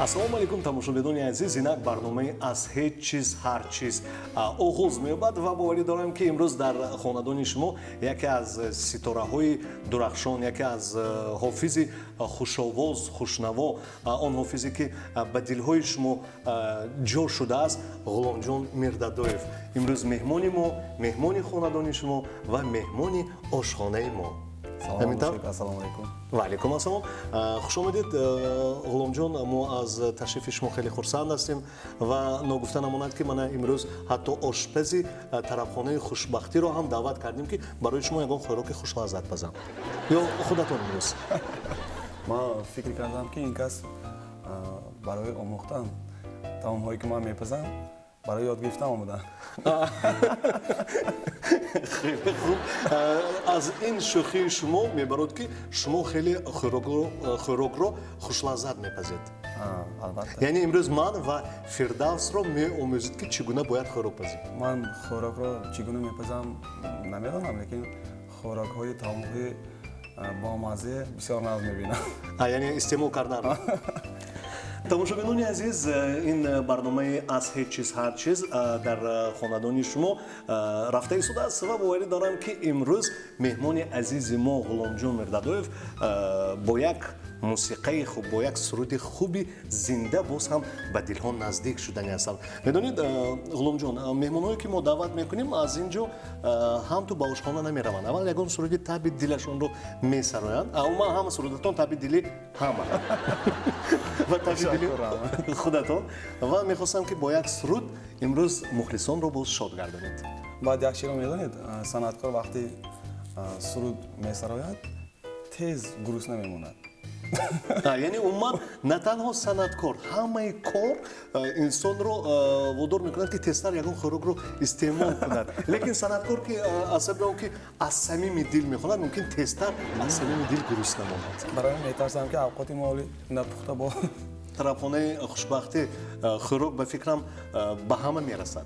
ассалому алайкум тамошобинони азиз, инак барномаи аз ҳеҷ чиз ҳар чиз оғоз меёбад ва боварӣ дорам ки имрӯз дар хонадони шумо яке аз ситораҳои дурахшон, яке аз ҳофизи хушовоз, хушнаво, он ҳофизе ки ба дилҳои шумо ҷо шудааст, ғуломҷон Мирдадоев имрӯз меҳмони мо, меҳмони хонадони шумо ва меҳмони ошхонаи мо. Ассалому алайкум. Ва алайкум ассалом. Хуш омадед ғуломҷон, мо аз ташрифи шумо хеле хурсанд ҳастем ва ногуфта намонад ки мана имрӯз ҳатто ошпази тарабхонаи хушбахтиро ҳам даъват кардем ки барои шумо ягон хӯроки хушлаззат пазам. Ё худатон имрӯз? Ман фикр кардам ки ин кас барои омӯхтан таомҳое ки ман мепазам барои ёд гирифтан омадам. хеле хуб. Аз ин шӯхии шумо мебарод ки шумо хеле хӯрокро хушлаззат мепазед. Албатта. Яъне имрӯз ман ва Фирдавсро меомӯзед ки чӣ гуна бояд хӯрок пазем. Ман хӯрокро чӣ гуна мепазам намедонам, лекин хӯрокҳои таомҳои бомазза бисёр наз мебинам. Яъне истеъмол карданро. тамошобинони азиз, ин барномаи аз ҳеҷ чиз ҳар чиз дар хонадони шумо рафта истодааст ва боварӣ дорам ки имрӯз меҳмони азизи мо ғуломҷон Мирдадоев бо як мусиқаи хуб, бо як суруди хуби зинда боз ҳам ба дилҳо наздик шудани ҳастанд. Медонед ғуломҷон, меҳмонҳое ки мо даъват мекунем аз ин ҷо ҳам ту ба ошхона намераванд. Аввал ягон суруди таби дилашонро месароянд. Умуман ҳама сурудатон таби дили ҳама ва таби дили худатон ва мехостам ки бо як суруд имрӯз мухлисонро боз шод гардонед. баъд як чиро медонед, санъаткор вақте суруд месарояд тез гурусна мемонад. Яъне умуман на танҳо санъаткор, ҳамаи кор инсонро водор мекунад ки тезтар ягон хӯрокро истеъмол кунад. Лекин санъаткор ки аз сабаби он ки аз самими дил мехонад, мумкин тезтар аз самими дил гурусна монад. барои метарсам ки авқоти моли напухта бо тарабхонаи хушбахтӣ хӯрок ба фикрам ба ҳама мерасад.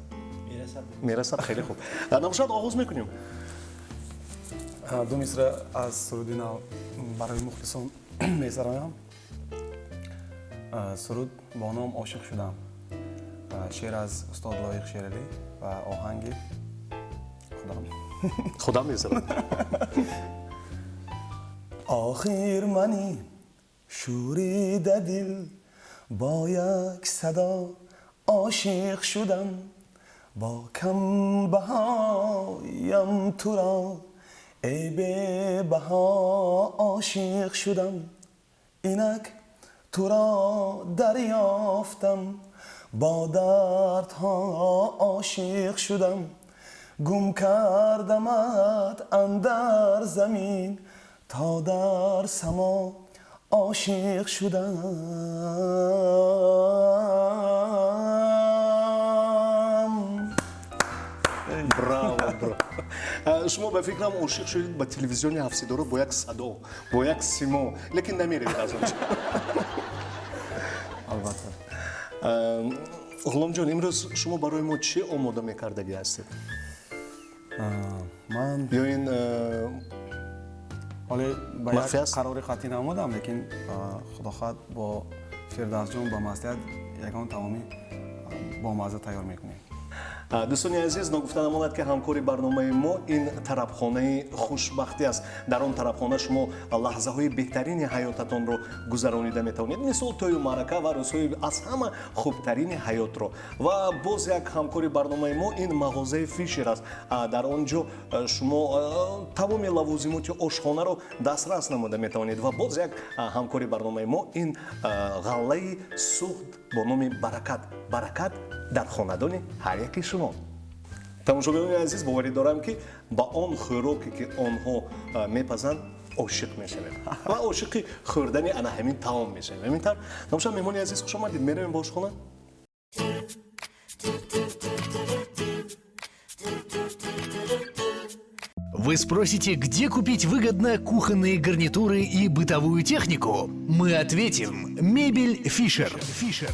Мерасад. Хеле хуб. Набошад оғоз мекунем. ду мисра аз суруди нав барои мухлисон месароям. суруд бо ном ошиқ шудам. шеър аз устод Лоиқ Шералӣ ва оҳанги худам месарад. охир мани шӯрида дил бо як садо ошиқ шудам. با کم بهایم تو را ای بی بها عاشق شدم. اینک تو را دریافتم با دردها عاشق شدم. گم کردمت اندر زمین تا در سما عاشق شدم. браво. Шумо ба фикрам ошиқ шудед ба телевизиони ҳафтсидора бо як садо, бо як симо, лекин намеравед аз он. албатта. ғуломҷон, имрӯз шумо барои мо чӣ омода мекардагӣ ҳастед? ман ё ин ҳоле ба махфӣ як аст? қарори қатъӣ наомадам, лекин худохоҳад бо Фирдавсҷон ба маслиҳат ягон таоми бомазза тайёр мекунем. дӯстони азиз, ногуфта намонад ки ҳамкори барномаи мо ин тарабхонаи хушбахтӣ аст. Дар он тарабхона шумо лаҳзаҳои беҳтарини ҳаётатонро гузаронида метавонед, мисол тӯю маърака ва рӯзҳои аз ҳама хубтарини ҳаётро. Ва боз як ҳамкори барномаи мо ин мағозаи Фишер аст. дар он ҷо шумо тамоми лавозимоти ошхонаро дастрас намуда метавонед. Ва боз як ҳамкори барномаи мо ин ғаллаи суғд бо номи Баракат. Баракат дар хонадони ҳар яки шумо. тамошобинони азиз, боварӣ дорам ки ба он хӯроке ки онҳо мепазанд ошиқ мешавем ва ошиқи хӯрдани ана ҳамин таом мешавем. ҳамин тавр намошад меҳмони азиз, хуш омадед. меравем ба ошхона. Вы спросите, где купить выгодно кухонные гарнитуры и бытовую технику? Мы ответим. Мебель Fischer.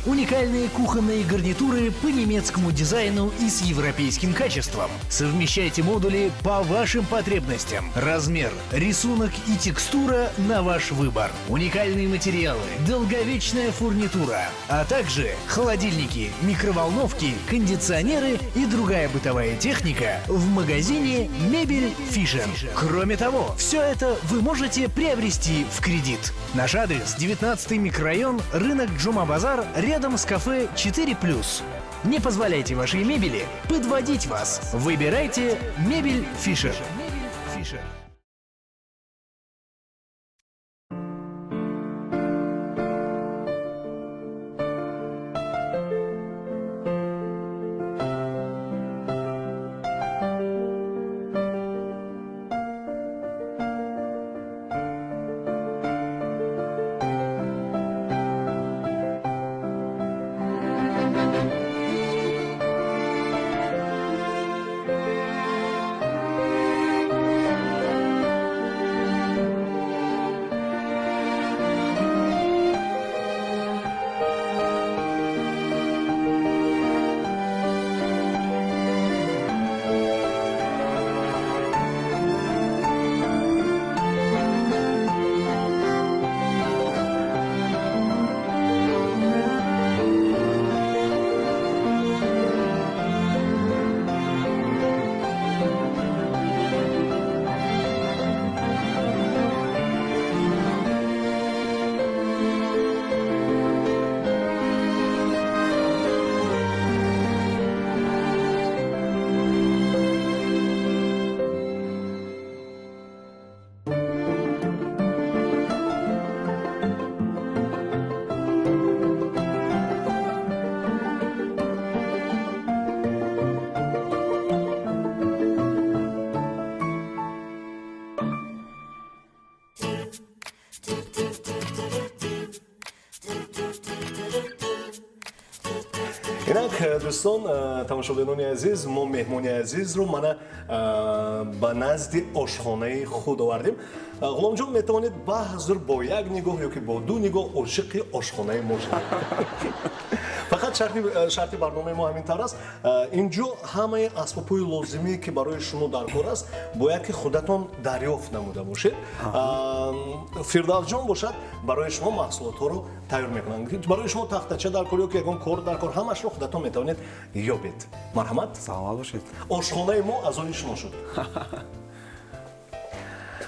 Уникальные кухонные гарнитуры по немецкому дизайну и с европейским качеством. Совмещайте модули по вашим потребностям. Размер, рисунок и текстура на ваш выбор. Уникальные материалы, долговечная фурнитура, а также холодильники, микроволновки, кондиционеры и другая бытовая техника в магазине Мебель Fischer. Кроме того, все это вы можете приобрести в кредит. Наш адрес — 19-й микрорайон, рынок Джума-Базар, рядом с кафе 4+. Не позволяйте вашей мебели подводить вас. Выбирайте Мебель Fischer. инак дӯстон тамошобинони азиз мо меҳмони азизро мана ба назди ошхонаи худ овардем. ғуломҷон метавонед баъзур бо як нигоҳ ёки бо ду нигоҳ ошиқи ошхонаи мо шавед. фақат шарти барномаи мо ҳамин тавр аст. инҷо ҳамаи асбобҳои лозимие ки барои шумо дар кор аст бояд ки худатон дарёфт намуда бошед. фирдавсҷон бошад барои шумо маҳсулотҳоро тайёр мекунанд. барои шумо тахтача дар кор ёки ягон кор дар кор ҳамаашро худатон метавонед ёбед. марҳамат. Саломат бошед. ошхонаи мо аз они шумо шуд.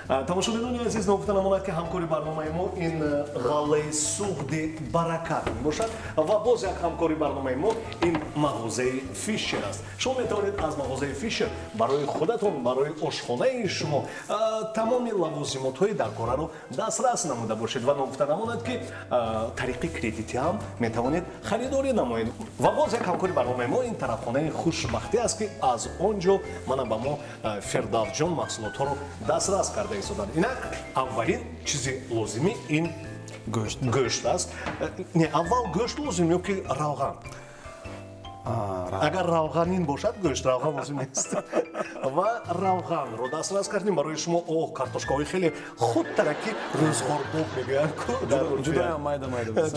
тамошобинони азиз ногуфта намонад ки ҳамкори барномаи мо ин ғаллаи суғди баракат мебошад ва боз як ҳамкори барномаи мо ин мағозаи Fischer аст. шумо метавонед аз мағозаи Fischer барои худатон барои ошхонаи шумо тамоми лавозимотҳои даркораро дастрас намуда бошед ва ногуфта намонад ки тариқи кредитӣ ҳам метавонед харидорӣ намоед. ва боз як ҳамкори барномаи мо ин тарафхонаи хушбахтӣ аст ки аз он ҷо мана ба мо фирдавсҷон маҳсулотҳоро дастрас карда истодан. инак аввалин чизи лозимӣ ин гӯшт аст. не аввал гӯшт лозим ёки равған? агар равғанин бошад гӯшт равған лозим нест. ва равғанро дастрас кардем барои шумо картошкаҳои хеле худтараки рӯзғорбоб мегӯянд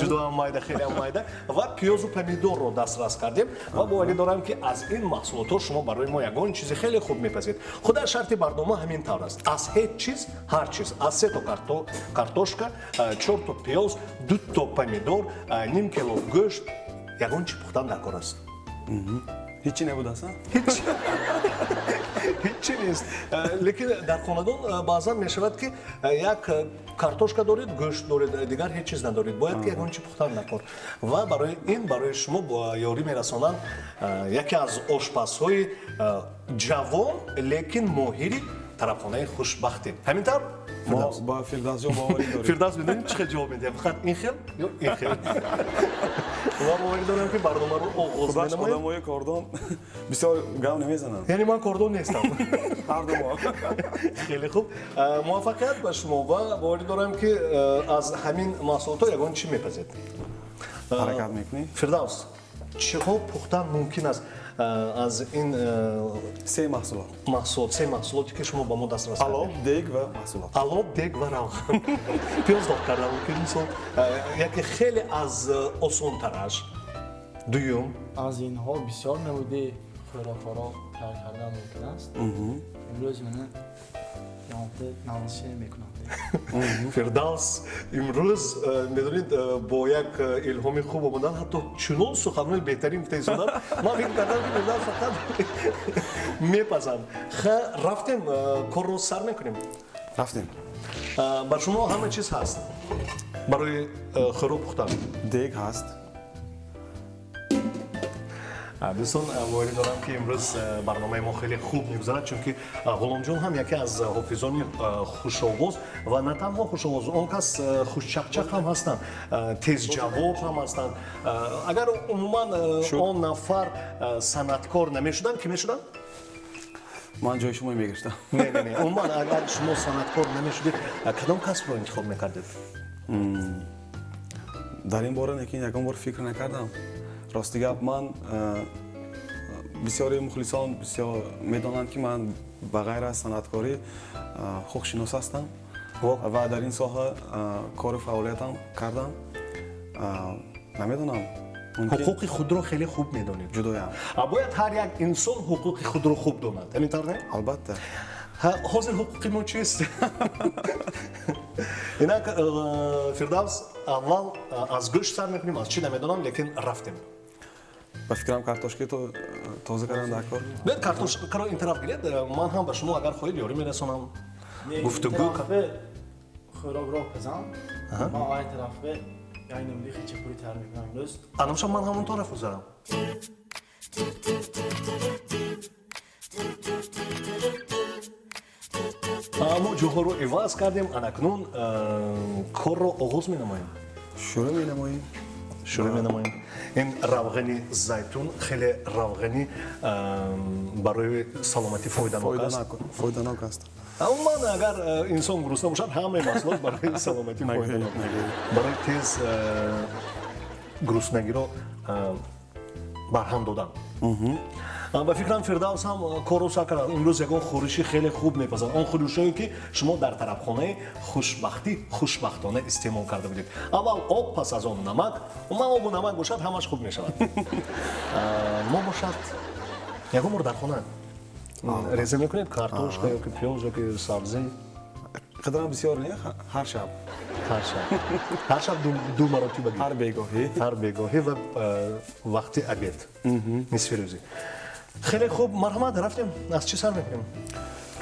ҷудоам майда хелеам майда ва пиёзу помидорро дастрас кардем ва боварӣ дорам ки аз ин маҳсулотҳо шумо барои мо ягон чизи хеле хуб мепазед. худа шарти барнома ҳамин тавр аст. аз ҳеҷ чиз ҳар чиз аз 3 то картошка, 4 то пиёз, 2 то помидор, ним кило гӯшт, ягон чи пухтан дар кор аст. ҳичи небудааст? ҳичи нест. лекин дар хонадон баъзан мешавад ки як картошка доред, гӯшт доред, дигар ҳеҷ чиз надоред. бояд ки ягон чи пухтан дар кор. ва барои ин барои шумо ёрӣ мерасонанд яке аз ошпазҳои ҷавон лекин моҳири тарабхонаи хушбахтӣ. ҳамин тавр? мо ба Фирдавсҷон боварӣ дорем. фирдавс бидонед чӣ хел ҷавоб медиҳад? фақат ин хел ё ин хел. ва боварӣ дорам ки барномаро оғоз менамоем. одамои кордон бисёр гам намезананд. яъне ман кордон нестам. ҳарду мо. хеле хуб. муваффақият ба шумо ва боварӣ дорам ки аз ҳамин маҳсулотҳо ягон чӣ мепазед? ҳаракат мекунӣ? фирдавс чиҳо пухтан мумкин аст аз ин се маҳсулот. маҳсулот се маҳсулоте ки шумо ба мо дастрас кардед? Алоб, дег ва маҳсулот. алоб дег ва равған пиёз дох карда мумкин инсон яке хеле аз осонтараш дуюм аз инҳо бисёр намуди хӯрокҳоро кар кардан мумкин аст. имрӯз мана ёнта навши мекунам. фирдавс имрӯз медонед бо як илҳоми хуб омадан ҳатто чунон суханҳои беҳтарин гуфтаисонам ман фикр кардам ки фирдавс фақат мепазанд ха рафтем корро сар мекунем Рафтем. ба шумо ҳама чиз ҳаст барои хӯрок пухтан Дег ҳаст. дӯстон боварӣ дорам ки имрӯз барномаи мо хеле хуб мегузарад чунки ғуломҷон ҳам яке аз ҳофизони хушовоз ва на танҳо хушовоз он кас хушчақчақ ҳам ҳастанд тезҷавоб ҳам ҳастанд агар умуман он нафар санъаткор намешуданд ки мешуданд Ман ҷои шумо мегиштам. не умуман агар шумо санъаткор намешудед кадом касбро интихоб мекардед Дар ин бора лекин ягон бор фикр накардам. Рости гап ман бисёри мухлисон бисёр медонанд ки ман ба ғайр аз санъаткорӣ ҳуқуқшинос ҳастам ва дар ин соҳа кори фаъолиятам кардам. Намедонам. ҳуқуқи худро хеле хуб медонед ҷудоям. бояд ҳар як инсон ҳуқуқи худро хуб донад ҳамин тавр не Албатта. ҳозир ҳуқуқи мо чист инак фирдавс аввал аз гӯшт сар мекунем аз чӣ намедонам лекин рафтем ба фикрам картошка тоза кардан дар кор. бед картошкаро ин тараф гиред ман ҳам ба шумо агар хоҳед ёрӣ мерасонам гуфтугӯ хӯрокро пазам ман ай тарафе яй намуди хичапури тайёр мекунам имрӯз. анамша ман ҳамон тараф гузарам мо ҷоҳоро иваз кардем анакнун корро оғоз менамоем Шурӯъ менамоем. шурӯъ менамоем ин равғани зайтун хеле равғани барои саломатӣ фоиданок аст Фоиданок аст. умуман агар инсон гурусна бошад ҳамаи маҳсулот барои саломатӣ фоиданок барои тез гуруснагиро барҳам додан ба фикрам фирдавс ҳам корро сар кард имрӯз ягон хӯриши хеле хуб мепазанд он хӯришое ки шумо дар тарабхонаи хушбахтона истеъмол карда будед аввал об пас аз он намак умуман обу намак бошад ҳамаш хуб мешавад мо бошад ягон бор дар хона реза мекунед картошка ёки пиёз ёки сабзӣ Қадрам бисёр не ҳар шаб. ҳар шаб ду маротиба Ҳар бегоҳӣ. ҳар бегоҳӣ ва вақти обед нисфи рӯзӣ хеле хуб марҳамат рафтем аз чӣ сар мекунем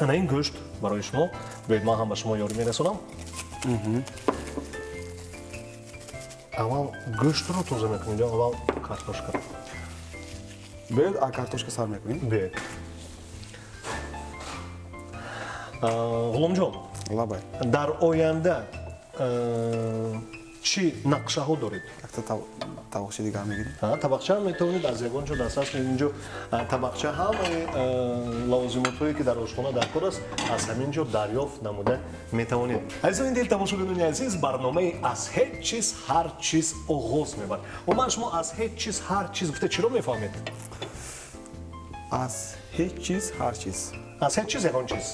ана ин гӯшт барои шумо боед ман ҳам ба шумо ёрӣ мерасонам аввал гӯштро тоза мекунед ё аввал картошка Бед а картошка сар мекунем. бед ғуломҷон Лабай. дар оянда чӣ нақшаҳо доред Якта тавақча дигар мегирем. табақча ҳам метавонед аз ягон ҷо дастас инҷо табақча ҳамаи лавозимотҳое ки дар ошхона дар кор аст аз ҳамин ҷо дарёфт намуда метавонед азизони дилтамошобинони азиз барномаи аз ҳеҷ чиз ҳар чиз оғоз мебард умуман шумо аз ҳеҷ чиз ҳар чиз гуфта чиро мефаҳмед Аз ҳеҷ чиз ҳар чиз. аз ҳеҷ чиз ягон чиз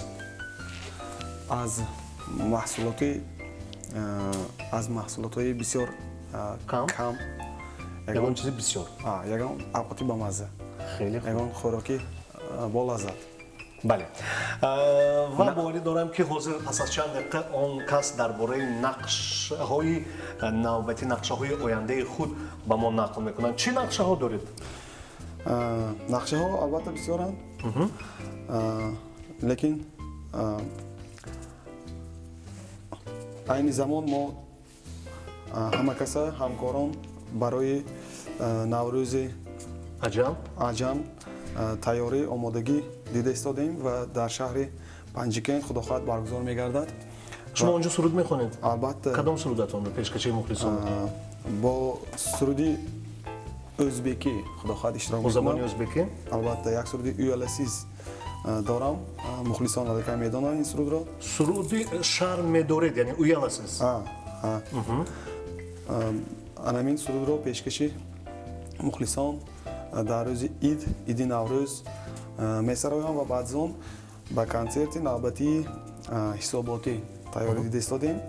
Аз маҳсулотҳои бисёр Кам? кам. ягон чизи бисёр Ягон авқоти ба мазза. хеле хуб Ягон хӯроки бо лаззат. бале ва боварӣ дорам ки ҳозир пас аз чанд дақиқа он кас дар бораи нақшаҳои навбати нақшаҳои ояндаи худ ба мо нақл мекунанд чӣ нақшаҳо доред Нақшаҳо албатта бисёранд. Лекин айни замон мо ҳама каса ҳамкорон барои наврӯзи аҷам тайёрии омодагӣ дида истодем ва дар шаҳри Панҷикен худохоҳад баргузор мегардад. шумо он ҷо суруд мехонед Албатта кадом сурудатонро пешкаши мухлисон бо суруди ӯзбекӣ худохоҳад иштирок бо забони мекунам. ӯзбекӣ Албатта як суруди уяласиз дорам. Мухлисон алакай медонанд ин сурудро. суруди шарм медоред яъне уяласиз Анамин сурудро пешкашӣ мухлисон дар рӯзи иди наврӯз месароям ва баъд аз он ба консерти навбатии ҳисоботӣ тайёрӣ дистодем.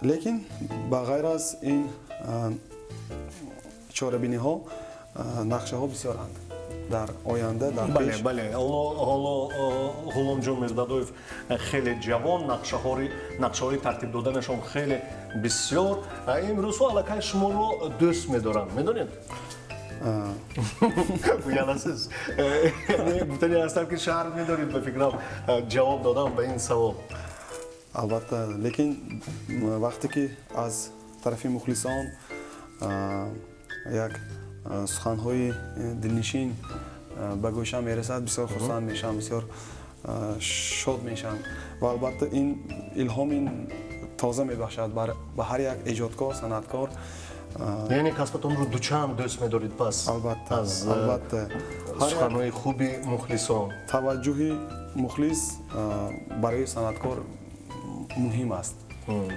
лекин ба ғайр аз ин чорабиниҳо нақшаҳо бисёранд дар оянда дар пеш. бале ҳоло ғуломҷон мирдадоев хеле ҷавон, нақшаҳои тартиб доданашон хеле бисёр. имрӯзҳо аллакай шуморо дӯст медоранд, медонед? уянасиз гуфтани ҳастам ки шарт медоред ба фикрам ҷавоб додан ба ин савол. албатта, лекин вақте ки аз тарафи мухлисон як суханҳои дилнишин ба гӯшам мерасад, бисёр хурсанд мешавам, бисёр шод мешавам ва албатта ин илҳоми тоза мебахшад ба ҳар як эҷодкор, санъаткор. яъне касбатонро дучанд дӯст медоред пас аз суханҳои хуби мухлисон. таваҷҷӯҳи мухлис барои санъаткор муҳим аст.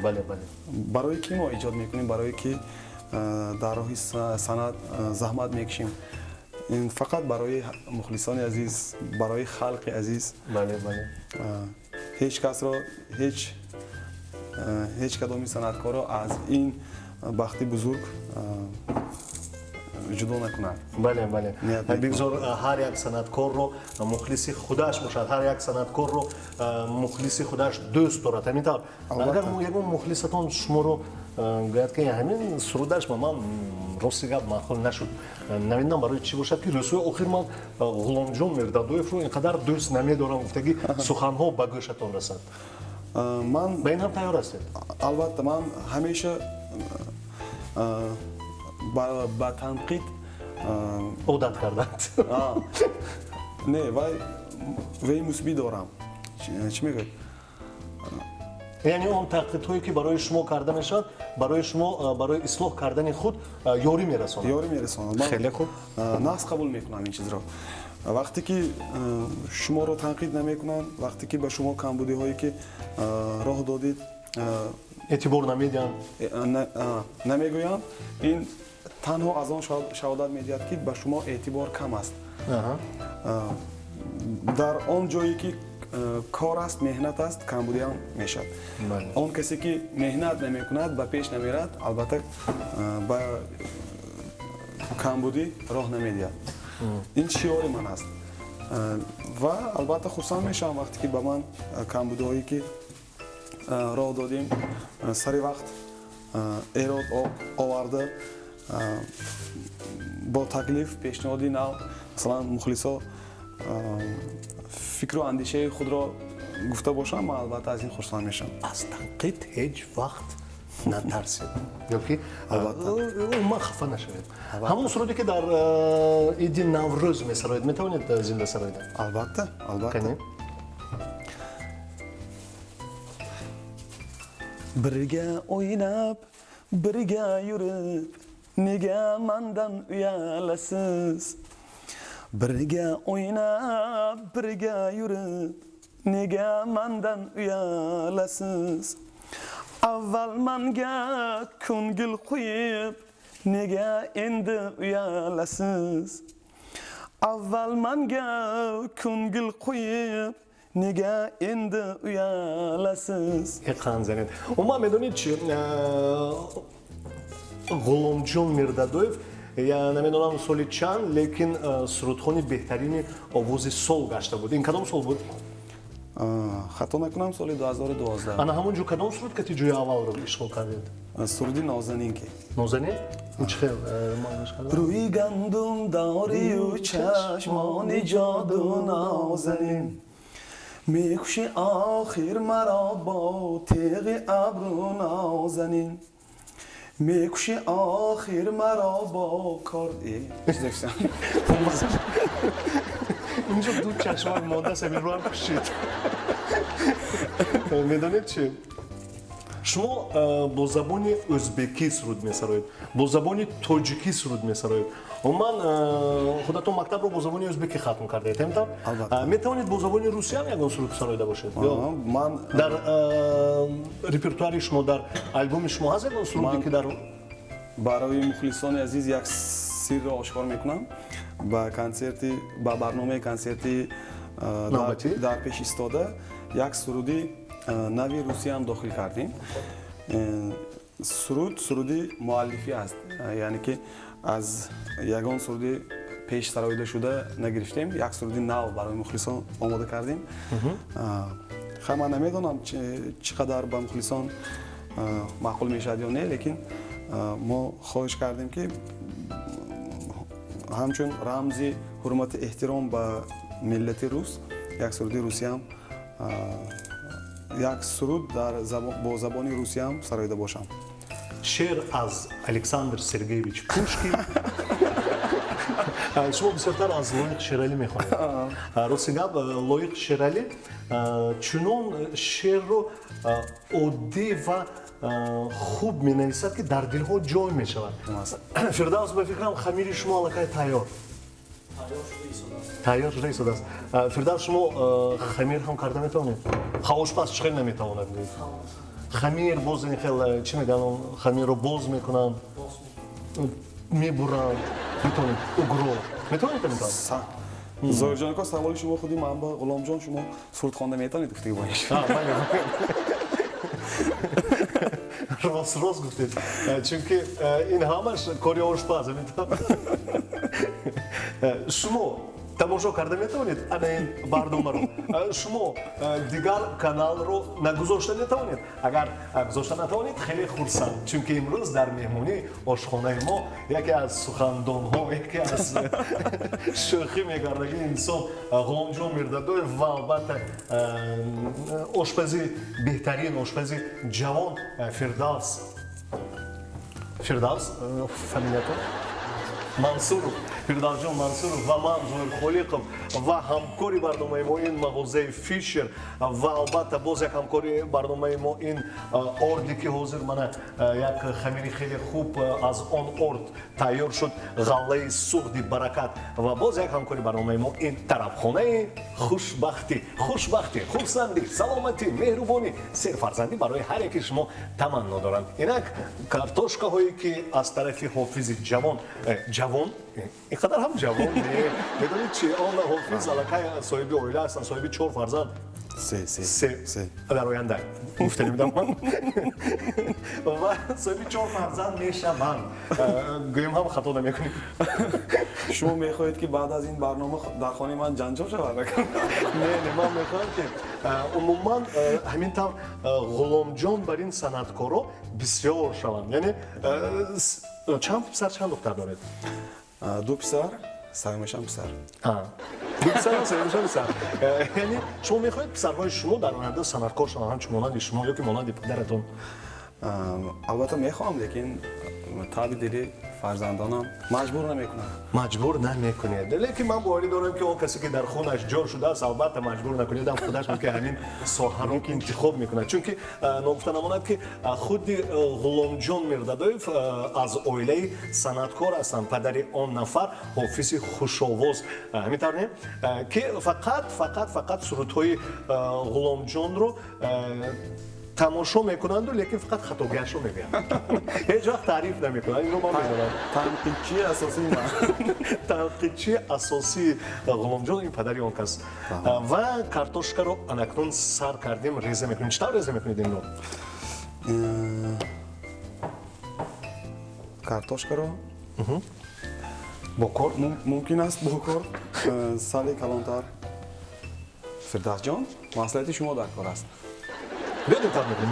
бале барои ки мо эҷод мекунем, барои ки дар роҳи санъат заҳмат мекашем. ин фақат барои мухлисони азиз, барои халқи азиз. бале ҳеҷ касро ҳеҷ кадоми санъаткорро аз ин бахти бузург ҷудо накунад. бале бигзор ҳар як санъаткорро мухлиси худаш бошад, ҳар як санъаткорро мухлиси худаш дӯст дорад. ҳамин тавр агар ягон мухлисатон шуморо гӯяд ки ҳамин сурудаш ба ман рости гап маъқул нашуд, намедонам барои чӣ бошад ки рӯзҳои охир ман ғуломҷон мирдадоевро инқадар дӯст намедорам, гуфтаги суханҳо ба гӯшатон расад. ман ба ин ҳам тайёр ҳастед? албатта, ман ҳамеша ба танқид одат карданд. не вай мусбӣ дорам. чӣ мегӯед? яъне он танқидҳое ки барои шумо карда мешавад, барои шумо барои ислоҳ кардани худ ёрӣ мерасонад. хеле хуб. нақс қабул мекунам ин чизро. вақте ки шуморо танқид намекунанд, вақте ки ба шумо камбудиҳое ки роҳ додид эътибор намедиҳанд, намегӯянд, ин танҳо аз он шаҳодат медиҳад ки ба шумо эътибор кам аст. дар он ҷое ки кор аст, меҳнат аст, камбудиам мешавад. он касе ки меҳнат намекунад, ба пеш намерад, албатта ба камбудӣ роҳ намедиҳад. ин шиёри ман аст. ва албатта хурсанд мешавам вақте ки ба ман камбудиҳое ки роҳ додем сари вақт эрод оварда бо таклиф пешниҳоди нав, масалан мухлисо фикру андешаи худро гуфта бошам, ман албатта аз ин хурсанд мешавам. аз танқид ҳеҷ вақт натарсед ёки умуман хафа нашавед. ҳамон суруде ки дар иди наврӯз месароед, метавонед зинда сароед? албатта. birga o'ynab, birga yurib, nega mendan uyalasiz? birga o'ynab, birga yurib, nega mendan uyalasiz? avval menga ko'ngil qo'yib, nega endi uyalasiz? avval menga ko'ngil qo'yib, nega endi uyalasiz? қанзанед. Умуман медонед чи ғуломҷон мирдадоев, я намедонам соли чанд, лекин сурудхони беҳтарини овози сол гашта буд. ин кадом сол буд? хато накунам соли 2012. ана ҳамон ҷо кадом суруд ки ҷои аввалро ишғол кардед? суруди нозанин ки. нозанин? чхел рӯи гандум дорию чашмони ҷоду нозанин, мекуши охир маро бо теғи абру нозанин, мекуши охир маро бо кор. инҷо ду чашмак монда самирроам кушид. медонед чи шумо бо забони ӯзбекӣ суруд месароед, бо забони тоҷикӣ суруд месароед. умуман худатон мактабро бо забони ӯзбекӣ хатм кардаед, ҳамин? метавонед бо забони русиям ягон суруд сароида бошед? ман дар репертуари шумо, дар албоми шумо ҳаст ягон суруде ки дар барои мухлисони азиз як сирро ошкор мекунам. Ба барномаи консерти дар пеш истода як суруди нави русиям дохил кардем. суруди муаллифӣ аст, яъне ки аз ягон суруди пеш сароида шуда нагирифтем, як суруди нав барои мухлисон омода кардем. хай ман намедонам чӣ қадар ба мухлисон маъқул мешавад ё не, лекин мо хоҳиш кардем ки ҳамчун рамзи ҳурмати эҳтиром ба миллати рус як суруди русиям, як суруд бо забони русиям сароида бошам. шеър аз Александр Сергеевич Пушкин. шумо бисёртар аз Лоиқ Шералӣ мехонед. рости гап Лоиқ Шералӣ чунон шеърро оддӣ ва хуб менависад ки дар дилҳо ҷой мешавад. фирдавс ба фикрам хамири шумо аллакай тайёр. тайёр шуда истодааст. фирдавс шумо хамир ҳам карда метавонед? ошпаз чӣ хел наметавонад? хамир боз хел чӣ мегӯянд, хамирро боз мекунанд, мебуранд, метавонед угро метавонед метавонед. зоирҷонико саволи шумо худи ман ба ғуломҷон шумо суруд хонда метавонед гуфтагӣ боиш? рост гуфтед, чунки ин ҳамаш кори ошпазе. шумо тамошо карда метавонед ана ин барномаро? шумо дигар каналро нагузошта метавонед? агар гузошта натавонед, хеле хурсанд, чунки имрӯз дар меҳмонӣ ошхонаи мо яке аз сухандонҳо, яке аз шӯхӣ мекардаги инсон Ғуломҷон Мирдадоев ва албатта ошпази беҳтарин, ошпази ҷавон Фирдавс фамилиятон Мансуров, Фирдавсҷон Мансуров ва ман Зоир Холиқов ва ҳамкори барномаи мо ин мағозаи Фишер ва албатта боз як ҳамкори барномаи мо ин орди ки ҳозир мана як хамири хеле хуб аз он орд тайёр шуд, ғаллаи суғди баракат ва боз як ҳамкори барномаи мо ин тарабхонаи хушбахтӣ, хурсандӣ, саломатӣ, меҳрубонӣ, серфарзандӣ барои ҳар яки шумо таманно доранд. Инак картошкаҳое ки аз тарафи ҳофизи ҷавон ин қадар ҳам ҷавон не, медонед чӣ, он ҳофиз аллакай соҳиби оила ҳастанд, соҳиби 4 фарзанд. се дар оянда гуфта намедам ман. ва соҳиби 4 фарзанд мешаванд. гӯем ҳам хато намекунем. шумо мехоҳед ки баъд аз ин барнома дар хонаи ман ҷанҷол шавад? не, ман мехоҳам ки умуман ҳамин тавр Ғуломҷон бар ин санъаткоро бисёр шаванд. яъне чанд писар, чанд духтар доред? 2 писар, саёмашам писар. 2 писар, саёмашам писар. яъне шумо мехоҳед писарҳои шумо дар оянда санъаткор шаванд, ҳамчун монанди шумо ё ки монанди падаратон? албатта мехоҳам, лекин таби дили фарзандонам маҷбур намекунам. маҷбур намекунед, лекин ман боварӣ дорам ки он касе ки дар хунаш ҷо шудааст, албатта маҷбур накунед, ҳам худаш ки ҳамин соҳаро интихоб мекунад. чунки ногуфта намонад ки худи Ғуломҷон Мирдадоев аз оилаи санъаткор ҳастанд, падари он нафар ҳофизи хушовоз, ҳамин тавр не ки фақат сурудҳои Ғуломҷонро тамошо мекунанду, лекин фақат хатогиашро мегӯянд. ҳеҷ вақт таъриф намекунанд. инро ман медонам. танқидчии асосии ман. танқидчии асосии Ғуломҷон ин падари он кас. ва картошкаро анакнун сар кардем, реза мекунем. чӣ тавр реза мекунед инро? картошкаро бо кор мумкин аст бо кор сали калонтар. Фирдавсҷон, маслиҳати шумо дар кор аст. Бедем тавр мекунем.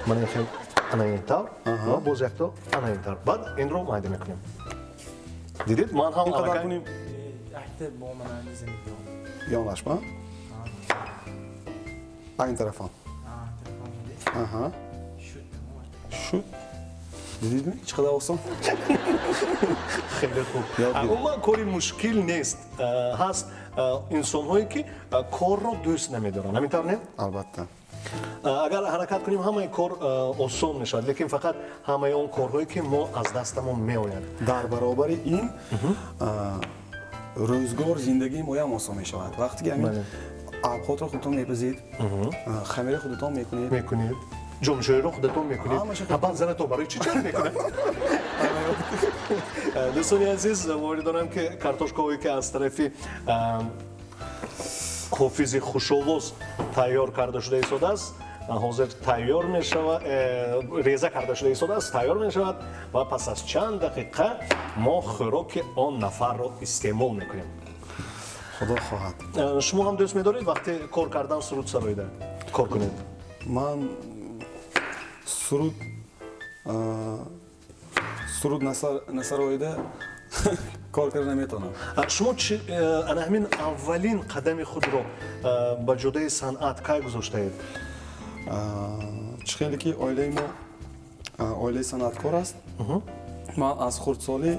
ман ин ана ин тавр ва боз як тавр ана ин тавр. баъд инро майда мекунем. дидед, ман ҳам инқадар кунем ёнашма ин тарафам шуд. дидидми чӣ қадар осон? хеле хуб. умуман кори мушкил нест. ҳаст инсонҳое ки корро дӯст намедоранд, ҳамин тавр не? албатта. агар ҳаракат кунем ҳамаи кор осон мешавад, лекин фақат ҳамаи он корҳое ки мо аз дастамон меояд. дар баробари ин рӯзгор зиндагии моям осон мешавад. вақте ки ҳамин абхотро худтон мепазед, хамири худтон мекунед, ҷомшӯиро худатон мекунед? Ҳамаша баъд занатон барои чӣ ҷамъ мекунад? дӯстони азиз, ворид дорам ки картошкаҳое ки аз тарафи ҳофизи хушовоз тайёр карда шуда истодааст, ҳозир тайёр мешавад, реза карда шуда истодааст, тайёр мешавад ва пас аз чанд дақиқа мо хӯроки он нафарро истеъмол мекунем. худо хоҳад. шумо ҳам дӯст медоред вақте кор кардан суруд сароида кор кунед? ман суруд насароида кор карда наметавонам. шумо ана ҳамин аввалин қадами худро ба ҷодаи санъат кай гузоштаед? чӣ хеле ки оилаи мо оилаи санъаткор аст. ман аз хурдсолӣ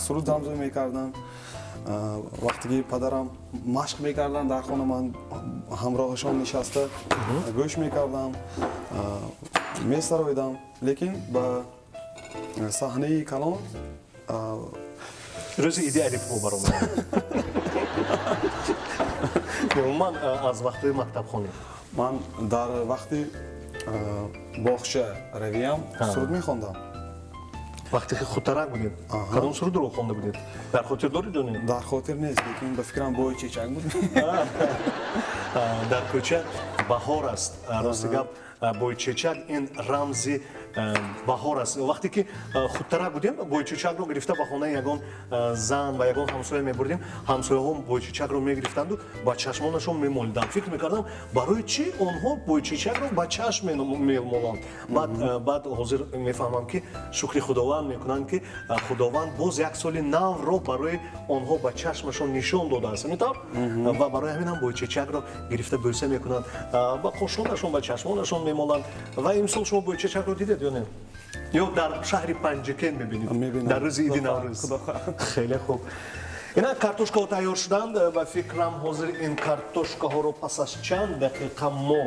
суруд замзум мекардам. вақте ки падарам машқ мекардам дар хона, ман ҳамроҳашон нишаста гӯш мекардам, месароидам. лекин ба саҳнаи калон рӯзи иди алифбо баромад. умуман аз вақтҳои мактабхонӣ ман дар вақти боғча равиям суруд мехондам. вақте ки худтарак будед кадом сурудро хонда будед? дар хотир доред ё не? дар хотир нест, лекин ба фикрам бои чечак буд. дар кӯча баҳор аст. рости гап бойчечак ин рамзи баҳор аст. вақте ки худтарак будем бойчечакро гирифта ба хонаи ягон зан ва ягон ҳамсоя мебурдем, ҳамсояҳо бойчечакро мегирифтанду ба чашмонашон мемолиданд. фикр мекардам барои чӣ онҳо бойчечакро ба чашм мемоланд. баъд ҳозир мефаҳмам ки шукри худованд мекунанд ки худованд боз як соли навро барои онҳо ба чашмашон нишон додааст. метавр ва барои ҳамин ҳам бойчечакро гирифта бӯса мекунанд, ба қошонашон ба чашмонашон мемоланд. ва имсол шумо бойчечакро дидед ё не? ё дар шаҳри Панҷакен мебинед дар рӯзи иди наврӯз? хеле хуб. инак картошкаҳо тайёр шуданд. ба фикрам ҳозир ин картошкаҳоро пас аз чанд дақиқа мо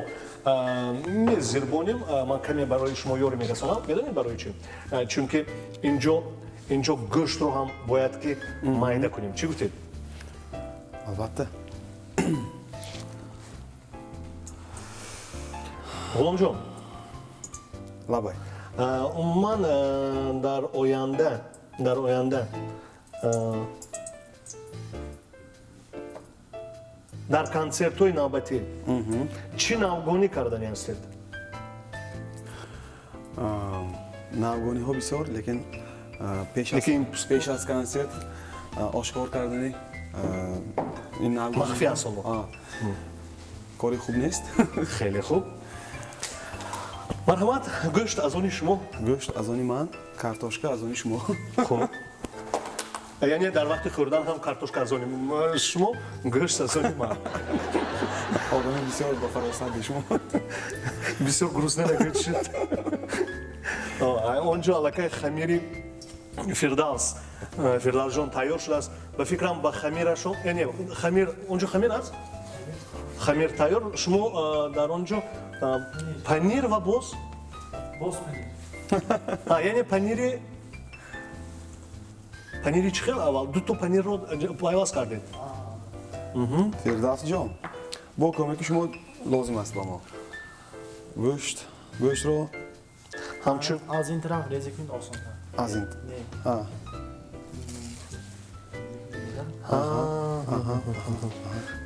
мезирбонем. ман каме барои шумо ёре мерасонам. медонед барои чӣ? чунки инҷо гӯштро ҳам бояд ки майда кунем. чӣ гуфтед? албатта. ғуломҷон, лабай. умуман дар оянда дар консертҳои навбатӣ чӣ навгонӣ кардани ҳастед? навгониҳо бисёр, лекин пеш аз консерт ошкор кардани ин навгониҳо махфӣ аст. кори хуб нест. хеле хуб. марҳамат, гӯшт аз они шумо. гӯшт аз они ман, картошка аз они шумо. хуб. яъне дар вақти хӯрдан ҳам картошка аз они шумо, гӯшт аз они ман. одами бисёр ба фаросати шумо. бисёр гуруснае нагӯд шуд. онҷо аллакай хамири фирдавсҷон тайёр шудааст. ба фикрам ба хамирашон хамир онҷо хамир аст? хамир тайёр. шумо дар онҷо панир ва боз яъне панири чӣ хел аввал дуто панирро пайваст кардед? фирдавсҷон, бо кӯмаки шумо лозим аст ба мо. гӯштро ҳамчун از این طرف ریزی کنید آسان‌تر. аз ин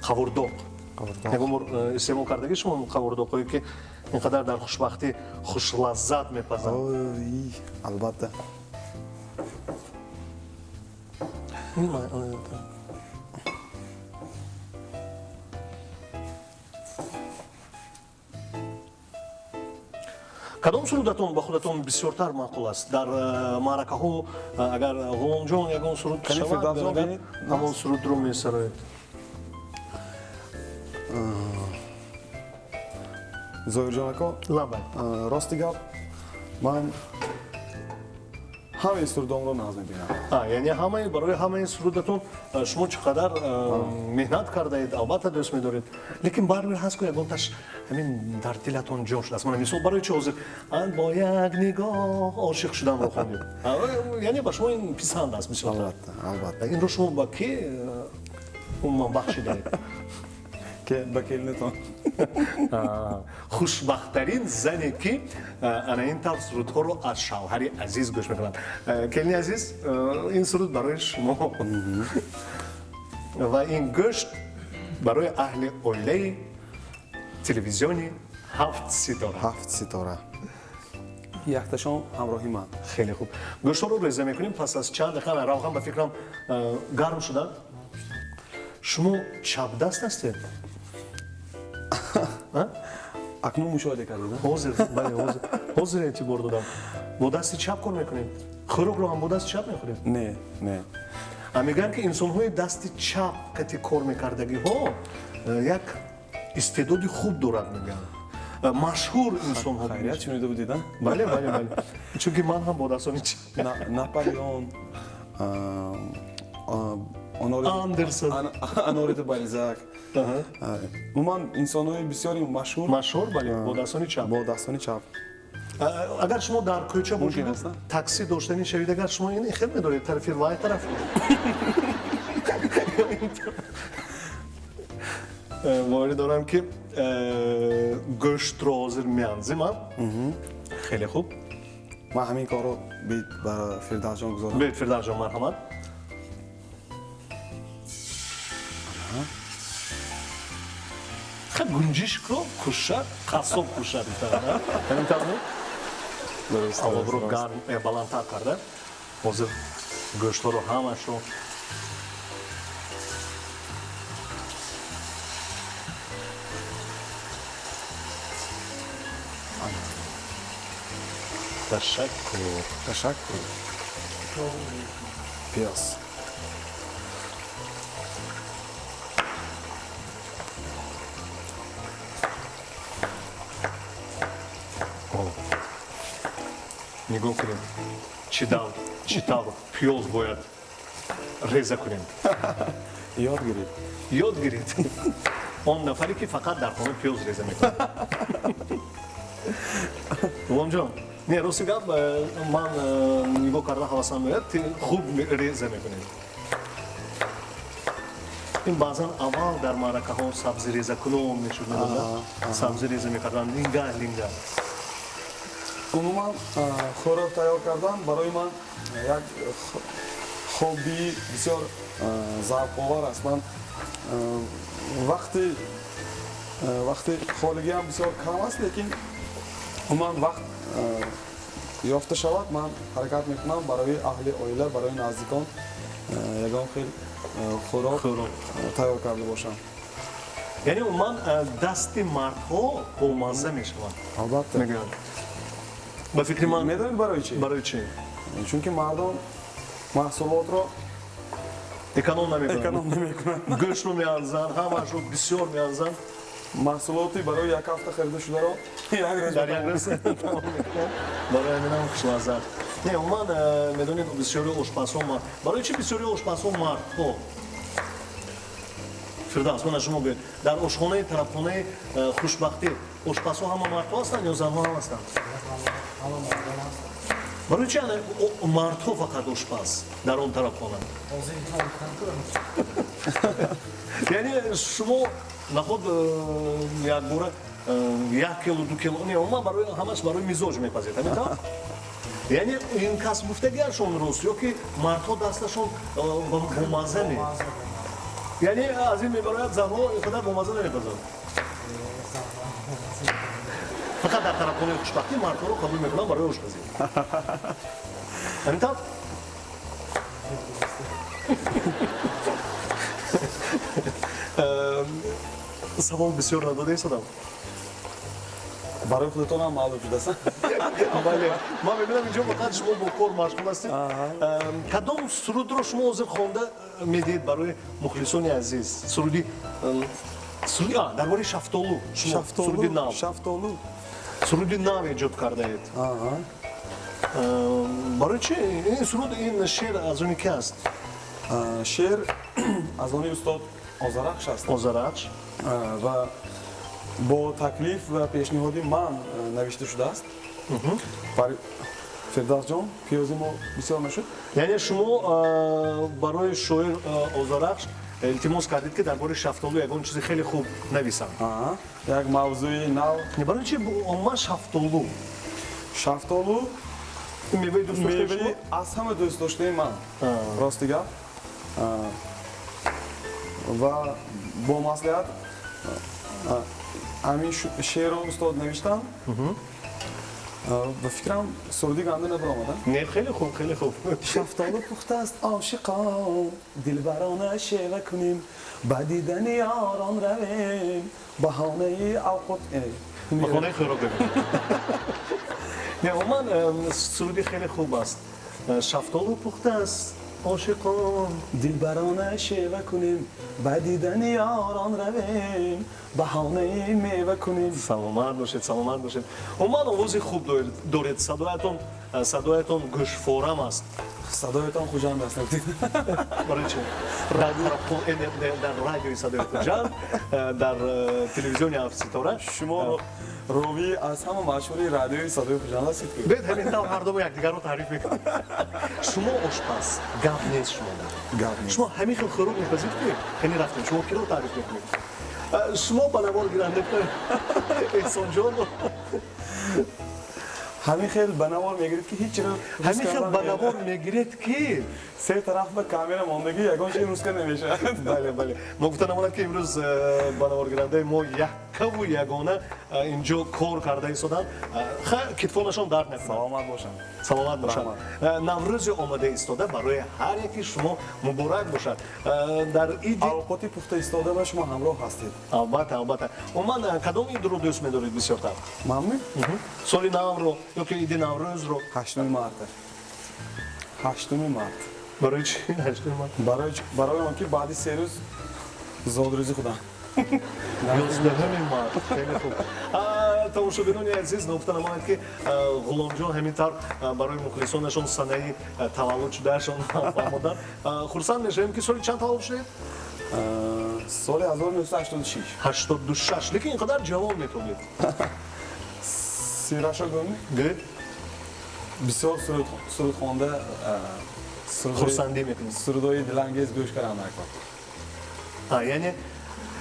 қавурдоқ. ягон бор истеъмол кардагӣ шумо қавурдоқҳое ки ин қадар дар хушбахтӣ хушлаззат мепазанд? албатта. кадом сурудатон ба худатон бисёртар маъқул аст? дар маъракаҳо агар ғуломҷон ягон суруд шавад, ҳамон сурудро месароед? зоирҷонако, рости гап, ман ҳамаи сурудомро нағз мебинам. яъне барои ҳамаи сурудатон шумо чӣ қадар меҳнат кардаед, албатта дӯст медоред. лекин барбир ҳаст ку ягонташ ҳамин дар дилатон ҷо шудааст. мана мисол барои чӣ ҳозир бо як нигоҳ ошиқ шудамро хондед? яъне ба шумо ин писанд аст бисёртар. албатта. инро шумо ба ки умуман бахшидаед? که با کلنتون хушбахттарин зане ки ана ин тавр сурудҳоро аз шавҳари азиз гӯш мекунад. Келини азиз, ин суруд барои шумо ва ин гӯшт барои аҳли оилаи телевизиони 7 ситора. 7 ситора. яхташон ҳамроҳи ман. хеле хуб. гӯштҳоро реза мекунем, пас аз чанд дақиқа равған ба фикрам гарм шуданд. шумо чапдаст ҳастед? акнун мушоҳида кардед? ҳозир, бале, ҳозир эътибор додам. Бо дасти чап кор мекунем. хӯрокро ҳам бо дасти чап мехӯрем? Не. Мегӯянд ки инсонҳои дасти чап қати кор мекардагиҳо як истеъдоди хуб дорад мегӯянд. Машҳур инсонҳо. Хайрият шунида будед? Бале. Чунки ман ҳам бо дастони чап. Наполеон, Андерсон, Анори де Бальзак. Умуман инсонҳои бисёри машҳур, бале, бо дастони чап. бо дастони чап. агар шумо дар кӯча бошед, Мумкин аст? такси доштани шавид, агар шумо ин хел медоред тарафи вай тараф. вори дорам ки гӯштро ҳозир меанзимам. хеле хуб. Ман ҳамин корро бед ба Фирдавсҷон гузорам. бед Фирдавсҷон, марҳамат. гунҷишкро кушад, қассоб кушад. аввалро гарм баландтар карда, ҳозир гӯштҳоро ҳамашро Ташаккур. Пиёз. нигоҳ кунем чӣ тавр пиёз бояд реза кунем. ёд гиред. он нафаре ки фақат дар хона пиёз реза мекунад. ғуломҷон, не рости гап, ман нигоҳ карда ҳавасам меояд, хуб реза мекунем. ин баъзан аввал дар маъракаҳо сабзи резакунон мешуд, сабзи реза мекарданд линга. Умуман хӯрок тайёр кардан барои ман як хобби бисёр завқовар аст. Ман вақти холигиам бисёр кам аст, лекин умуман вақт ёфта шавад, ман ҳаракат мекунам барои аҳли оила, барои наздикон ягон хел хӯрок тайёр карда бошам. яъне умуман дасти мардҳо бомазза мешаванд. Албатта. мегӯянд. ба фикри ман Медонед барои чӣ? барои чӣ? Чунки мардон маҳсулотро эконом эконом намекунанд. намекунанд. гӯштро меарзанд, ҳамашро бисёр меарзанд. маҳсулоти барои як ҳафта харида шударо як рӯз дар як рӯз тамом мекунанд. барои ҳаминам хушмазза. не умуман медонед бисёри ошпазҳо барои чӣ бисёри ошпазҳо мардҳо Фирдавс, ман аз шумо гӯед, дар ошхонаи тарабхонаи хушбахтӣ ошпазҳо ҳама мардҳо ҳастанд ё занҳо ҳам ҳастанд? барои чӣ мардҳо фақат ошпаз дар он тарабхона? яъне шумо наход якбора 1 кило 2 кило не умуман ҳамаш барои мизоҷ мепазед, ҳамин? яъне ин кас гуфтагиашон рост ё ки мардҳо дасташон бомазза не? яъне аз ин мебарояд занҳо инқадар бомазза намепазанд? фақат дар тарабхонаи хушбахтӣ мардҳоро қабул мекунанд барои ошпазӣ. ҳамин тавр? савол бисёр надода истодам. барои худатонам маълум шудааст. бале, ман мебинам инҷо фақат шумо бо кор машғул ҳастед. кадом сурудро шумо ҳозир хонда медиҳед барои мухлисони азиз? суруди дар бораи шафтолу, суруди нав. суруди нав эҷод кардаед. барои чӣ ин суруд, ин шеър аз они ки аст? шеър аз они устод Озарахш аст. озарахш. ва бо таклиф ва пешниҳоди ман навишта шудааст. Фирдавсҷон, пиёзи мо бисёр нашуд. яъне шумо барои шоир Озарахш илтимос кардед ки дар бораи шафтолу ягон чизи хеле хуб нависам. як мавзӯи нав барои чи умуман шафтолу шафтолу меваи дӯст доштаи шумо? меваи аз ҳама дӯст доштаи ман рости гап ва бо маслиҳат ҳамин шеърро устод навиштам ба фикрам сурдӣ ганда набаромада. Не, хеле хуб, хеле хуб. шафтолу пухтаст ошиқон дилбарона шева кунем ба дидани ёрон равем баҳонаи авқот ба хонаи хӯрок бебинем. Не, умуман суруди хеле хуб аст. Шафтолу пухтаст ошиқон дилбарона шева кунем ба дидани ёрон равем баҳонаи мева кунем. саломат бошед, саломат бошед. Умуман овози хуб доред, садоятон гӯшфорам аст. садоятон хуҷанд аст. барои чи? дар радиои садои хуҷанд, дар телевизиони Афситора. шумо ровии аз ҳама машҳури радиои садои хуҷанд ҳастед ки? бед ҳамин тав ҳардумо якдигарро таъриф мекунед. шумо ошпаз, гап нест шумо. Гап нест. шумо ҳамин хел хӯрок мепазид ки ҳани рафтем, шумо киро таъриф мекунед? шумо ба навор гиранда эҳсонҷон ҳамин хел ба навор мегиред ки ҳеҷ чиро ҳамин хел ба навор мегиред ки се тараф ба камера мондагӣ ягон чиз рӯз карда намешавад. бале бале мо гуфта намонад ки имрӯз ба наворгирандаи мо яккаву ягона инҷо кор карда истоданд. китфонашон дард накунад. саломат бошам. саломат бошад. наврӯзи омада истода барои ҳар яки шумо муборак бошад. дар иди авқоти пухта истода ба шумо ҳамроҳ ҳастед. албатта албатта. умуман кадом идро дӯст медоред бисёртар? мамнун соли навро ёки иди наврӯзро? 8 марта. 8 март. барои чи 8 март? барои он ки баъди 3 рӯз зодрӯзи худам. 11 март. хеле хуб. тамошобинони азиз, гуфта намояд ки ғуломҷон ҳамин тавр барои мухлисонашон санаи таваллуд шудаашон фармуданд. хурсанд мешавем ки соли чанд таваллуд шудед? соли 1986. 86. лекин инқадар ҷавон метонед. сираша гум бисёр сурудхонда хурсандӣ мекунед. сурудои дилангез гӯш кардам дар кор.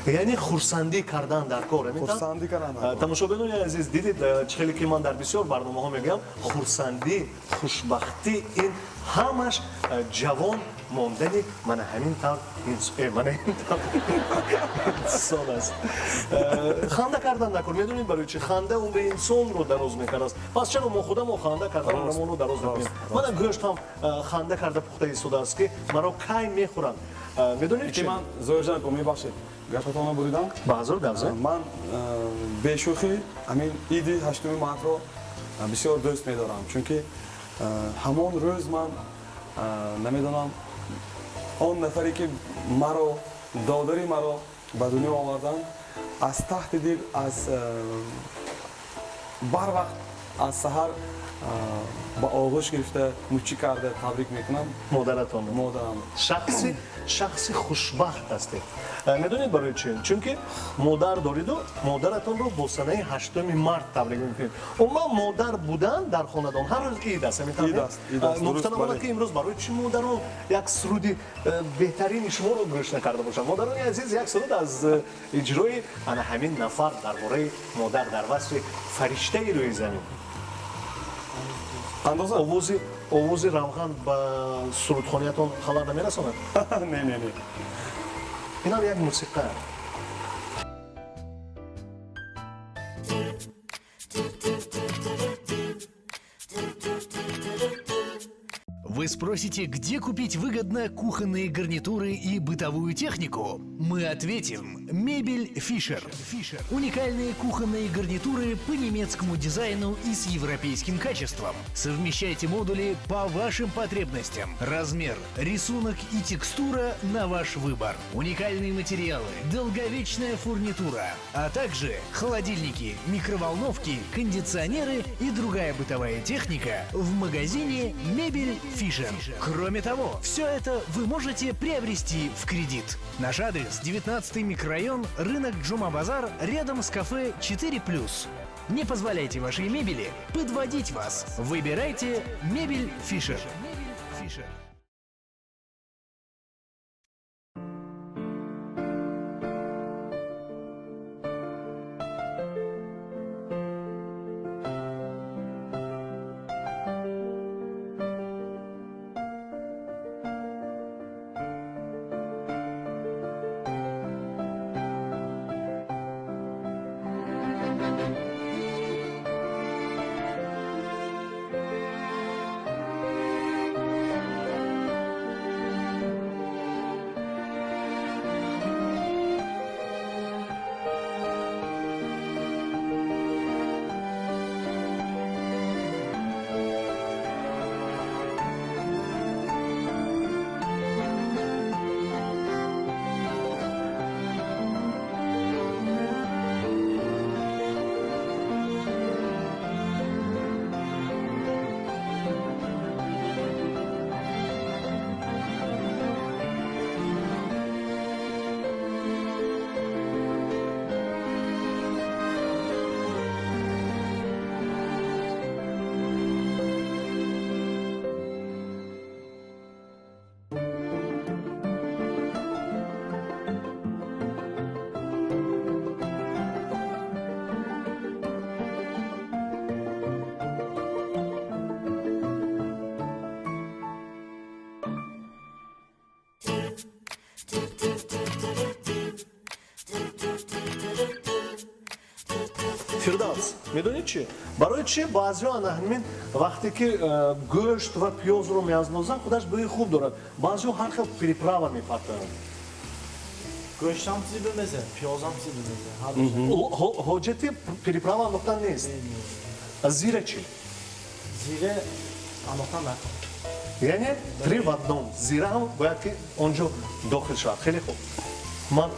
яъне хурсандӣ кардан дар кор. хурсандӣ кардан дар кор. тамошобинони азиз, дидед чӣ хеле ки ман дар бисёр барномаҳо мегӯям, хурсандӣ, хушбахтӣ ин ҳамаш ҷавон мондани мана ҳамин тавр инсон аст. ханда кардан дар кор. медонед барои чи? ханда умри инсонро дароз мекардаст. пас чаро мо худамо ханда карда умрамонро дароз накунем? мана гӯштам ханда карда пухта истодааст ки маро кай мехӯранд. медонед чи? ман зоирҷан ко мебахшед гапатонро буридам. баъзор гавза. ман бешӯхӣ ҳамин иди 8 мартро бисёр дӯст медорам, чунки ҳамон рӯз ман намедонам он нафаре ки маро додари маро ба дунё оварданд аз таҳти дил аз барвақт аз саҳар ба оғӯш гирифта мучӣ карда табрик мекунам модаратон. модарам. шахси хушбахт ҳастед. медонед барои чи? чунки модар дориду модаратонро бо санаи 8 март табрик мекунед. умуман модар будан дар хонадон ҳар рӯз ид аст. Ид аст, нуқта намонад бале. ки имрӯз барои чи модарон як суруди беҳтарини шуморо гӯш накарда бошанд. модарони азиз, як суруд аз иҷрои ана ҳамин нафар дар бораи модар дар васфи фариштаи рӯи замин. андоза овози равған ба сурудхониятон халал намерасонад? не инам як мусиқа. Вы спросите, где купить выгодно кухонные гарнитуры и бытовую технику? Мы ответим. Мебель Fischer. Уникальные кухонные гарнитуры по немецкому дизайну и с европейским качеством. Совмещайте модули по вашим потребностям. Размер, рисунок и текстура на ваш выбор. Уникальные материалы, долговечная фурнитура, а также холодильники, микроволновки, кондиционеры и другая бытовая техника в магазине Мебель Fischer. Кроме того, все это вы можете приобрести в кредит. Наш адрес: 19-й микрорайон, рынок Джума-базар, рядом с кафе 4+. Не позволяйте вашей мебели подводить вас. Выбирайте Мебель Fischer. фирдавс медонед чи барои чи баъзеҳо ана ҳамин вақте ки гӯшт ва пиёзро меазнозанд худаш бӯи хуб дорад баъзеҳо ҳар хел приправа мепартанд Go'shtdan chizib bilmasa, piyozdan chizib bilmasa. Har bir ҳоҷати приправа андохтан нест зира чи zira андохтан нақн. яъне три в одном зира ҳам бояд ки он ҷо дохил шавад хеле хуб ман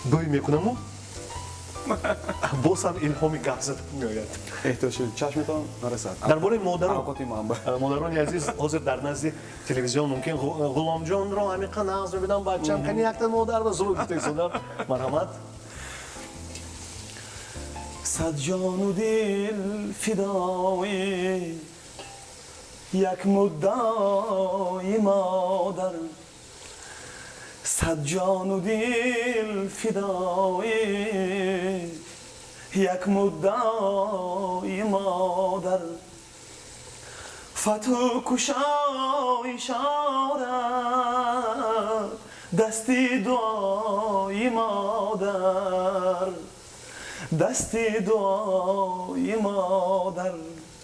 бӯй мекунаму боз ҳам илҳоми гап зада меояд эҳтиёҷи чашматон нарасад. дар бораи Авқоти манба. модарони азиз ҳозир дар назди телевизион мумкин ғуломҷонро ҳамиқа нағз мебинам бачам кани якта модар ва зурур гуфтесодар марҳамат صد جان و دل فدای یک مدعای مادر صد جان و دل فدای یک مدعای مادر فتو کشای شارد دستی دعای مادر دستی دعای مادر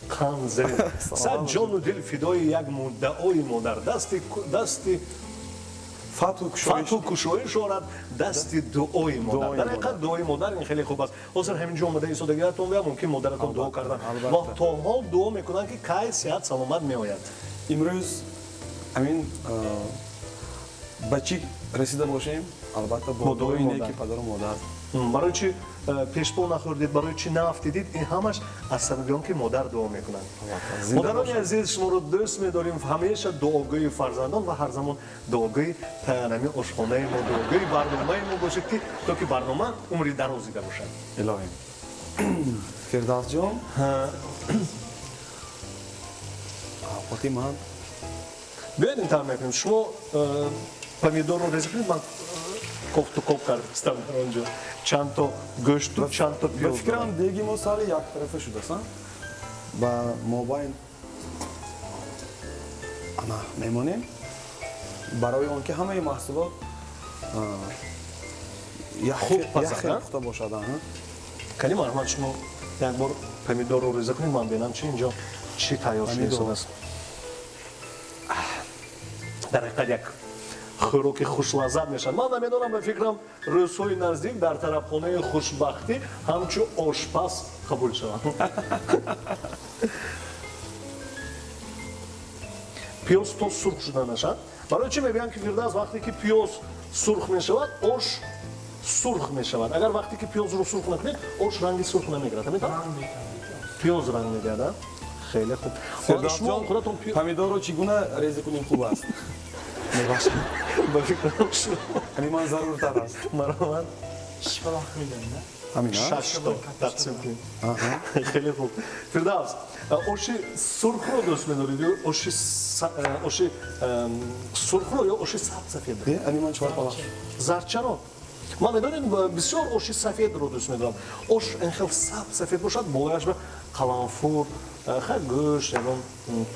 қанзе сад ҷону дил фидои як муддаои модар дасти фату фату кушоиш орад дасти дуои модар Дуои дар ҳақиқат дуои модар ин хеле хуб аст ҳозир ҳамин ҷо омада истодагиатон бия мумкин модаратон дуо кардан ва то ҳол дуо мекунанд ки кай сеҳат саломат меояд имрӯз амин ба чӣ расида бошем албатта бо дуои неки падару модар барои чӣ пешбо нахӯрдед барои чӣ нафтидид ин ҳамаш аз сабаби он ки модар дуо мекунанд модарони азиз шуморо дӯст медорем ҳамеша дуогӯи фарзандон ва ҳар замон дуогӯи таянами ошхонаи мо дуогӯи барномаи мо бошед ки то ки барнома умри дароз дида бошад илоҳим фирдавсҷон авқоти ман биёед ин тавр мекунем шумо помидорро реза кунед ман кофту коп кардастам дар он ҷо чандто гӯшту чандто ба пиёз фикрам деги мо сари яктарафа шудааст ба мобайн ана мемонем барои он ки ҳамаи маҳсулот Хуб паза, хел а? пухта бошад кани марҳамат шумо як бор помидорро реза кунед ман бинам чи инҷо чӣ тайёр шудааст дар ҳақиқат як хӯроки хушлаззат мешавад ман намедонам ба фикрам рӯзҳои наздик дар тарабхонаи хушбахтӣ ҳамчун ошпаз қабул шавад пиёз то сурх шуда нашад барои чӣ мегӯянд ки фирдавс вақте ки пиёз сурх мешавад ош сурх мешавад агар вақте ки пиёзро сурх накунед ош ранги сурх намегирад пиёз ранг медиҳад хеле хуб шумо худатон помидорро чӣ гуна реза кунем хуб аст мебахшад ба фикрам шумо ҳамин ман заруртар аст марҳамат Shpaloq qilganda. ҳамин шашто тақсим кунед хеле хуб фирдавс оши сурхро дӯст медоред ё оши сурхро ё оши сафедро ҳамин ман чор палақ зарчаро ман медонед бисёр оши сафедро дӯст медорам ош инхел сафед бошад болояш ба қаламфур хай гӯшт ягон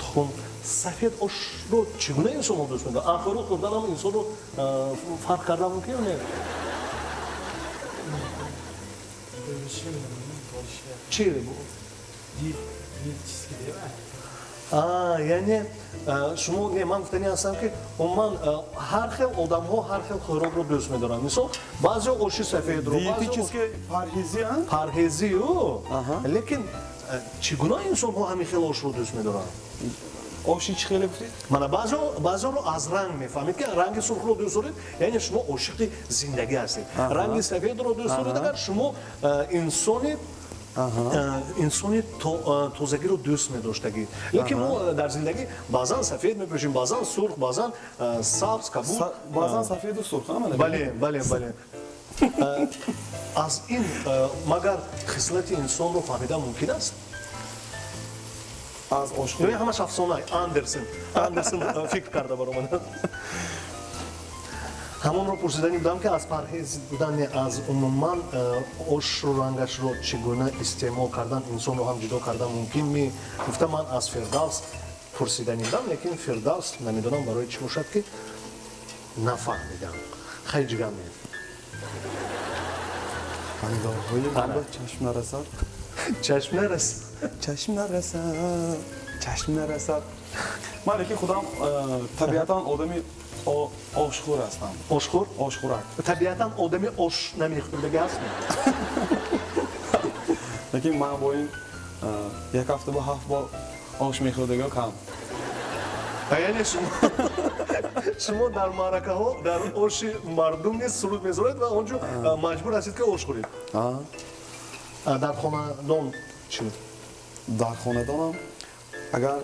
тухм сафед ошро чӣ гуна инсонҳо дӯст медорад анхӯро хӯрданам инсонро фарқ кардан мумкин ё не чӣ яъне шумо не ман гуфтани ҳастам ки умуман ҳар хел одамҳо ҳар хел хӯрокро дӯст медоранд мисол баъзеҳо оши сафедро диетически парҳезӣ парҳезию лекин чӣ гуна инсонҳо ҳамин хел ошро дӯст медоранд оши чӣ хеле гуфтед мана баъзеҳоро аз ранг мефаҳмед ки ранги сурхро дӯст доред яъне шумо ошиқи зиндагӣ ҳастед ранги сафедро дӯст доред агар шумо инсони тозагиро дӯст медоштагӣ лекин мо дар зиндагӣ баъзан сафед мепӯшем баъзан сурх баъзан сабз кабуд баъзан сафеду сурх бале аз ин магар хислати инсонро фаҳмидан мумкин аст аз ошхона ё ҳамаш афсона андерсен фикр карда баромада ҳамонро пурсидани будам ки аз парҳез будани аз умуман ошро рангашро чӣ гуна истеъмол кардан инсонро ҳам ҷудо кардан мумкин гуфта ман аз фирдавс пурсидани будам лекин фирдавс намедонам барои чӣ бошад ки нафаҳмидам хай ҷигар мед помидорҳои манба чашм нарасад چشم نرس. چشم نرسد چشم نرسد من که خودم طبیعتا آدمی آشخور هستم آشخور؟ آشخورک طبیعتا آدمی آش نمیخوردگی هست. لیکن من با این یک هفته با 7 بار آش میخوردگی کم یعنی شما در معرکه ها در آش مردم نیست سرود میذارید و اونجا مجبور هستید که آش خورید. در خاندان چی؟ در خاندانم اگر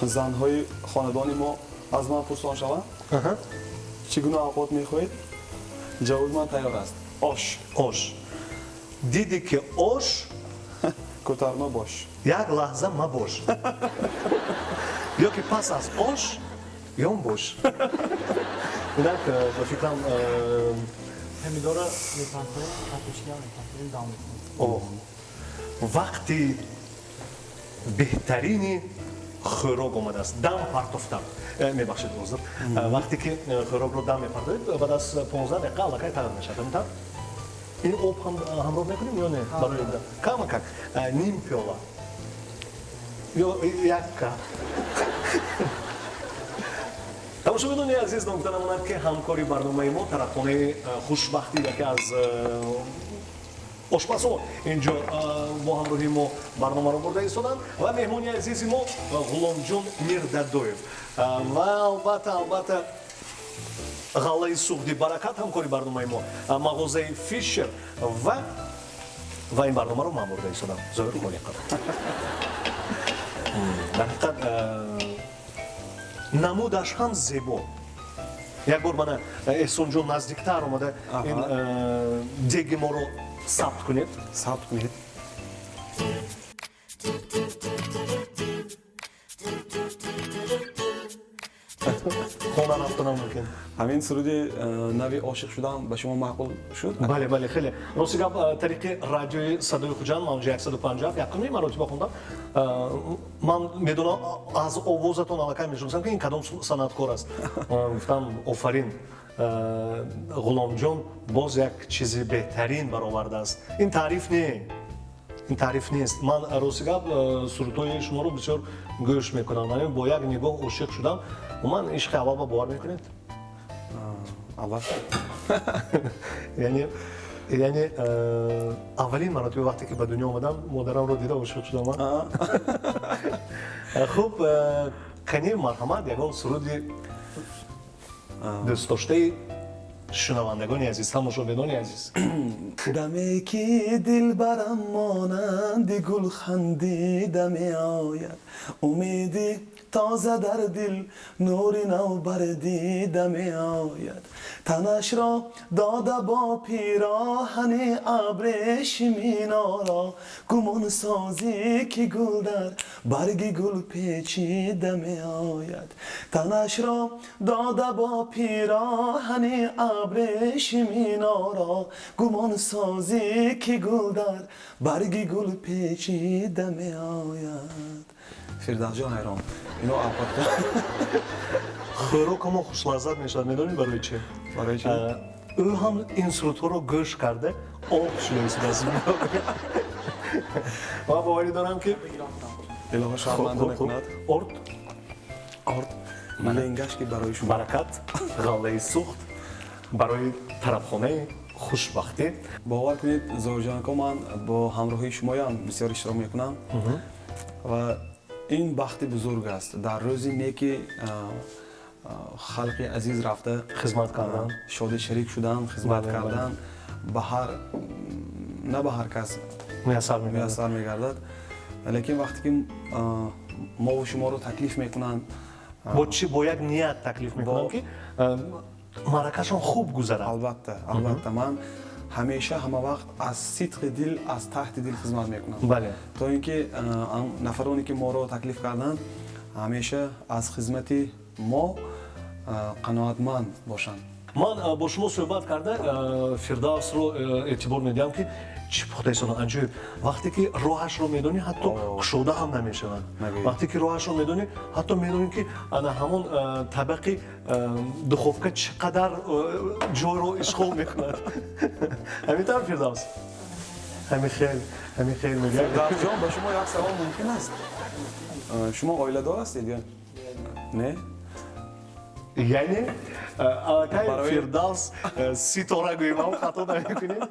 زنهای خاندانی ما از من پرسان شوند چگونه اوقات میخورید جواب من تیار است آش آش. دیدی که آش کوترما باش یک لحظه مباش. یا که پس از آش یا باش. اینک به فکرم همیداره میپنطره کپوشکی هم میپنطره دام میکنه. وقتی بهترین خوراک آمده است دم پرتافتن میبخشید عذر وقتی که خوراک رو دم میپرتید بعد از 15 دقیقه الکی تیار میشه تا این آب هم همراه میکنیم یا نه برای کم نیم پیاله یا یک کپ. тамошобинони азиз нукта намонад ки ҳамкори барномаи мо тарафхонаи хушбахтӣ яке аз ошпазҳо инҷо бо ҳамроҳи мо барномаро бурда истоданд ва меҳмони азизи мо ғуломҷон мирдадоев ва албатта ғаллаи суғди баракат ҳамкори барномаи мо мағозаи фишер ва ин барномаро ман бурда истодам зоҳири холиқов. дар ҳақиқат намудаш ҳам зебо. як бор мана эҳсонҷон наздиктар омада ин деги моро сабт кунед. сабт кунед. хона рафтанам мумкин. ҳамин суруди нави ошиқ шудан ба шумо маъқул шуд? бале бале хеле рости гап тариқи радиои садои хуҷанд мавҷи 150 якуми маротиба хондам. ман медонам аз овозатон аллакай мешунасам ки ин кадом санъаткор аст. гуфтам офарин ғуломҷон боз як чизи беҳтарин баровардааст. ин таъриф нест. ман рости гап сурудҳои шуморо бисёр гӯш мекунам. бо як нигоҳ ошиқ шудам. уман ишқи аввал ба бовар мекунед? албатта. яъне аввалин маротиба вақте ки ба дунё омадам модарамро дида ошиқ шудам. хуб қани марҳамат ягон суруди дӯстдоштаи шунавандагони азиз тамошобинони азиз. даме ки дилбарам монанди гул хандида меояд умеди тоза дар дил нури нав бар дида меояд танашро дода бо пироҳани абрешиминоро гумонсозӣ ки гул дар барги гул печида меояд танашро дода бо пироҳани абрешиминоро гумонсозӣ ки гул дар барги гул печида меояд. фирдавсҷон ҳайрон ино албатта хӯрока мо хушлаззат мешавад. медонед барои чи? барои чи? ӯ ҳам ин сурудҳоро гӯш карда об шуда истодааст. ва боварӣ дорам ки илоҳа шарманда накунад. орд ленгаш ки барои шумо баракат ғаллаи сухт барои тарабхонаи хушбахтӣ. бовар кунед зоҷанко ман бо ҳамроҳии шумоям бисёр иштирок мекунам ва ин бахти бузург аст дар рӯзи неки халқи азиз рафта хизмат кардан шоди шарик шудан хизмат кардан ба ҳар на ба ҳар кас муяссар мегардад. лекин вақте ки мову шуморо таклиф мекунанд бо чӣ бо як ният таклиф мекунанд ки маъракашон хуб гузарад. албатта ман ҳамеша ҳама вақт аз сидқи дил аз таҳти дил хизмат мекунам. бале то ин ки нафароне ки моро таклиф карданд ҳамеша аз хизмати мо қаноатманд бошанд. ман бо шумо суҳбат карда фирдавсро эътибор медиҳам ки чӣ пухта инсон анҷоиб вақте ки роҳашро медонӣ ҳатто кушода ҳам намешавад. вақте ки роҳашро медонӣ ҳатто медонӣ ки ана ҳамон табақи духовка чӣ қадар ҷойро ишғол мекунад. ҳамин тавр фирдавс همین خیلی میگه فردوس با شما یک سوال ممکن است شما اویله دار هستید یا نه یعنی алакай برای- фирдавс ситора гӯем ҳам хато намекунем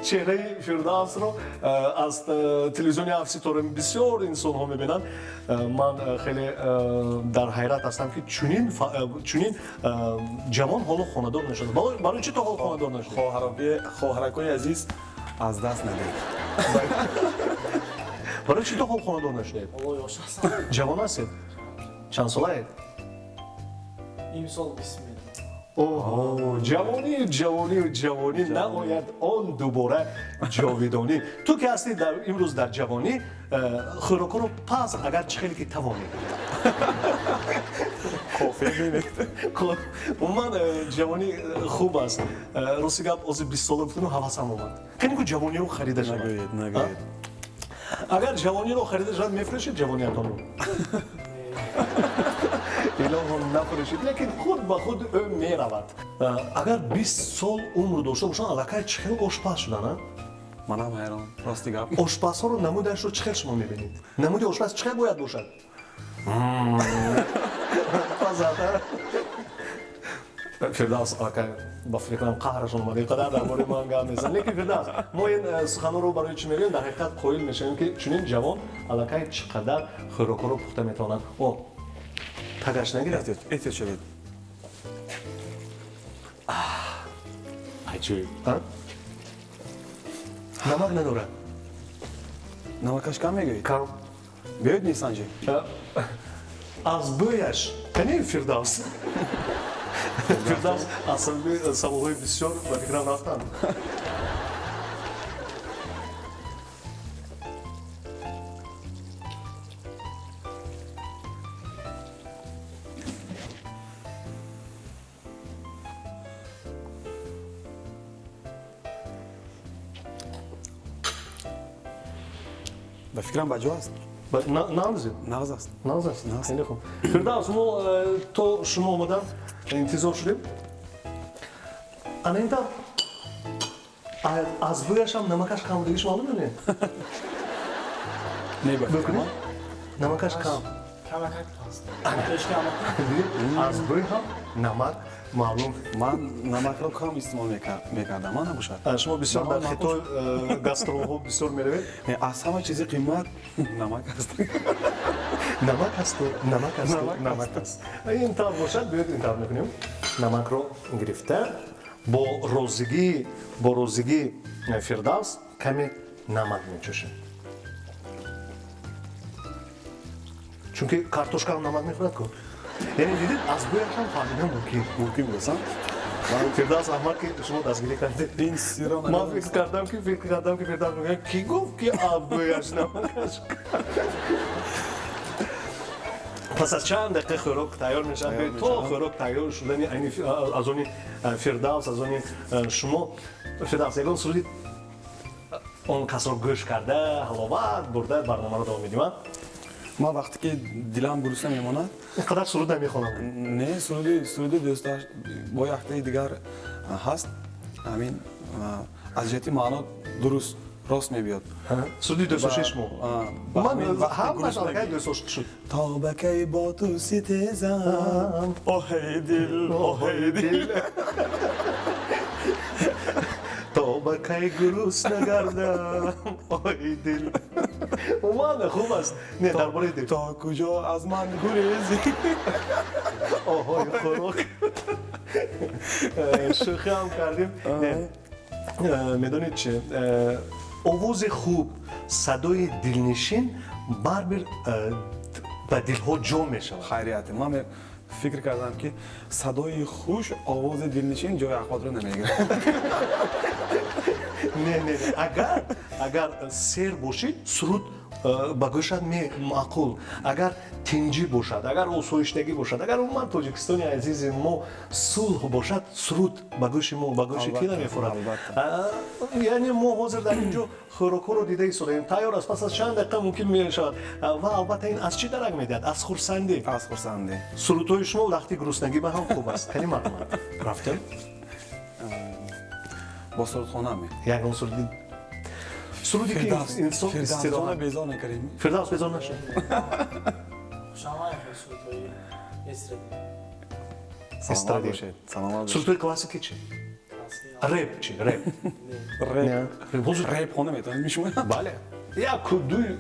чеҳраи фирдавсро аз телевизиони ҳафт ситора бисёр инсонҳо мебинанд ман хеле дар ҳайрат ҳастам ки чунин ҷавон ҳоло хонадор нашуда барои чӣ то ҳол хонадор нашуда хоҳаракои азиз аз даст надед барои чӣ то ҳол хонадор нашудаед Алло, yosh hastam. ҷавон ҳастед чанд солаед İmsol bismillah. اوه جوانی نباید آن دوباره جاودانی تو که هستی در امروز در جوانی خوراکا رو پس اگر چه خیلی که توانی من جوانی خوب است راستی گپ از 20 سال بودم حواسم اومد خیلی که جوانی رو خریده شد نگوید اگر جوانی رو خریده شد میفروشید جوانیتون رو الهام نفروشید لیکن خود به خود او میرود اگر 20 سال عمر داشته باشن الکای چخیل آشپز شدن منم حیران راستی گپ آشپزها رو نمودش رو چخیل شما میبینید نمود آشپز چخیل باید باشد فردوس الکای با فکر کنم قهرشون اومده قدر درباره ما هم گپ میزنن لیکن فردوس ما این سخنا رو برای چی میگیم در حقیقت قائل میشیم که چنین جوان الکای چقدر خوراکا رو پخته میتونن او تگش نگیره احتیاط شوید عجیب نمک نداره نمکش کم میگوید کم بیاید میسنجیم از بویش یعنی فردوس فردوس اصلا سوالهای بسیار به فکرم رفتن به فکرم بجا است نامزید نغز است ناز است خیلی خوب فردوس ما تو شما اومدن انتظار شدیم انا اینتا از بویش هم نمکش کم دیگه شما معلومه نه به فکرم بکنید نمکش کم Kamakak past. Keşke ama. از بوی هم نمک معلوم من نمک را کم استعمال میکردم من نباشد شما بسیار در خطای گاستروها بسیار میروید نه از همه چیزی قیمت نمک است نمک است این طور باشد بیاید این طور میکنیم نمک رو گرفته با روزگی فردوس کمی نمک میچوشیم چون که کارتوشکا هم نمک میخورد کن یعنی دیدید از بویش هم فهمیدن ممکن بسن فردوس احمد که شما دستگیری کردید این سیرا ما فکر کردم که فردوس میگه کی گفت که از بویش نمکش پس از چند دقیقه خوراک تیار میشن تا خوراک تیار شدن یعنی از اون فردوس از اون شما فردوس یگان سرودید اون کس رو گوش کرده حلاوت برده برنامه رو دوام میدیم ما وقتی که دلم گرسنه میماند اینقدر سرود نمیخونم نه سرود دوستاش با یک تای دیگر هست همین از جهتی معنا درست راست میبیاد سرودی 206 مو من همش الکای 206 شد تا بکی با تو ستیزم آهی دل تا بکی گروس نگردم آی دل اومده خوب است نه درباره دل تا کجا از من گریزی آهای خوراک شوخی هم کردیم میدونید چه آواز خوب صدای دلنشین بربر به دلها جا میشود خیریت من فکر کردم که صدای خوش آواز دلنشین جای اخوات رو نمیگیره نه اگر سیر باشید سرود با گوشت معقول اگر تنجی باشد اگر اوسویشتگی باشد اگر من تاجیکستانی عزیز ما صلح باشد سرود با گوش ما با گوش کی نمیخورد یعنی ما حاضر در اینجا خوراکا رو دیده ایستادیم تیار است پس از چند دقیقه ممکن میشود و البته این از چی درک میدهد از خرسندی سرودهای شما وقتی گرسنگی به هم خوب است خیلی ممنون رفتم با سرودخانه می یگان سرودی سرودی که انسان فردوس استراحت بیزار نکردیم. فردوس بزن نشد شما سرودهای استرادی سلامت باشید. سلامت باشید. سرودی کلاسیکی چی؟ رپ چی؟ رپ ریپ خونه میتونید میشونم. بله یا کدوی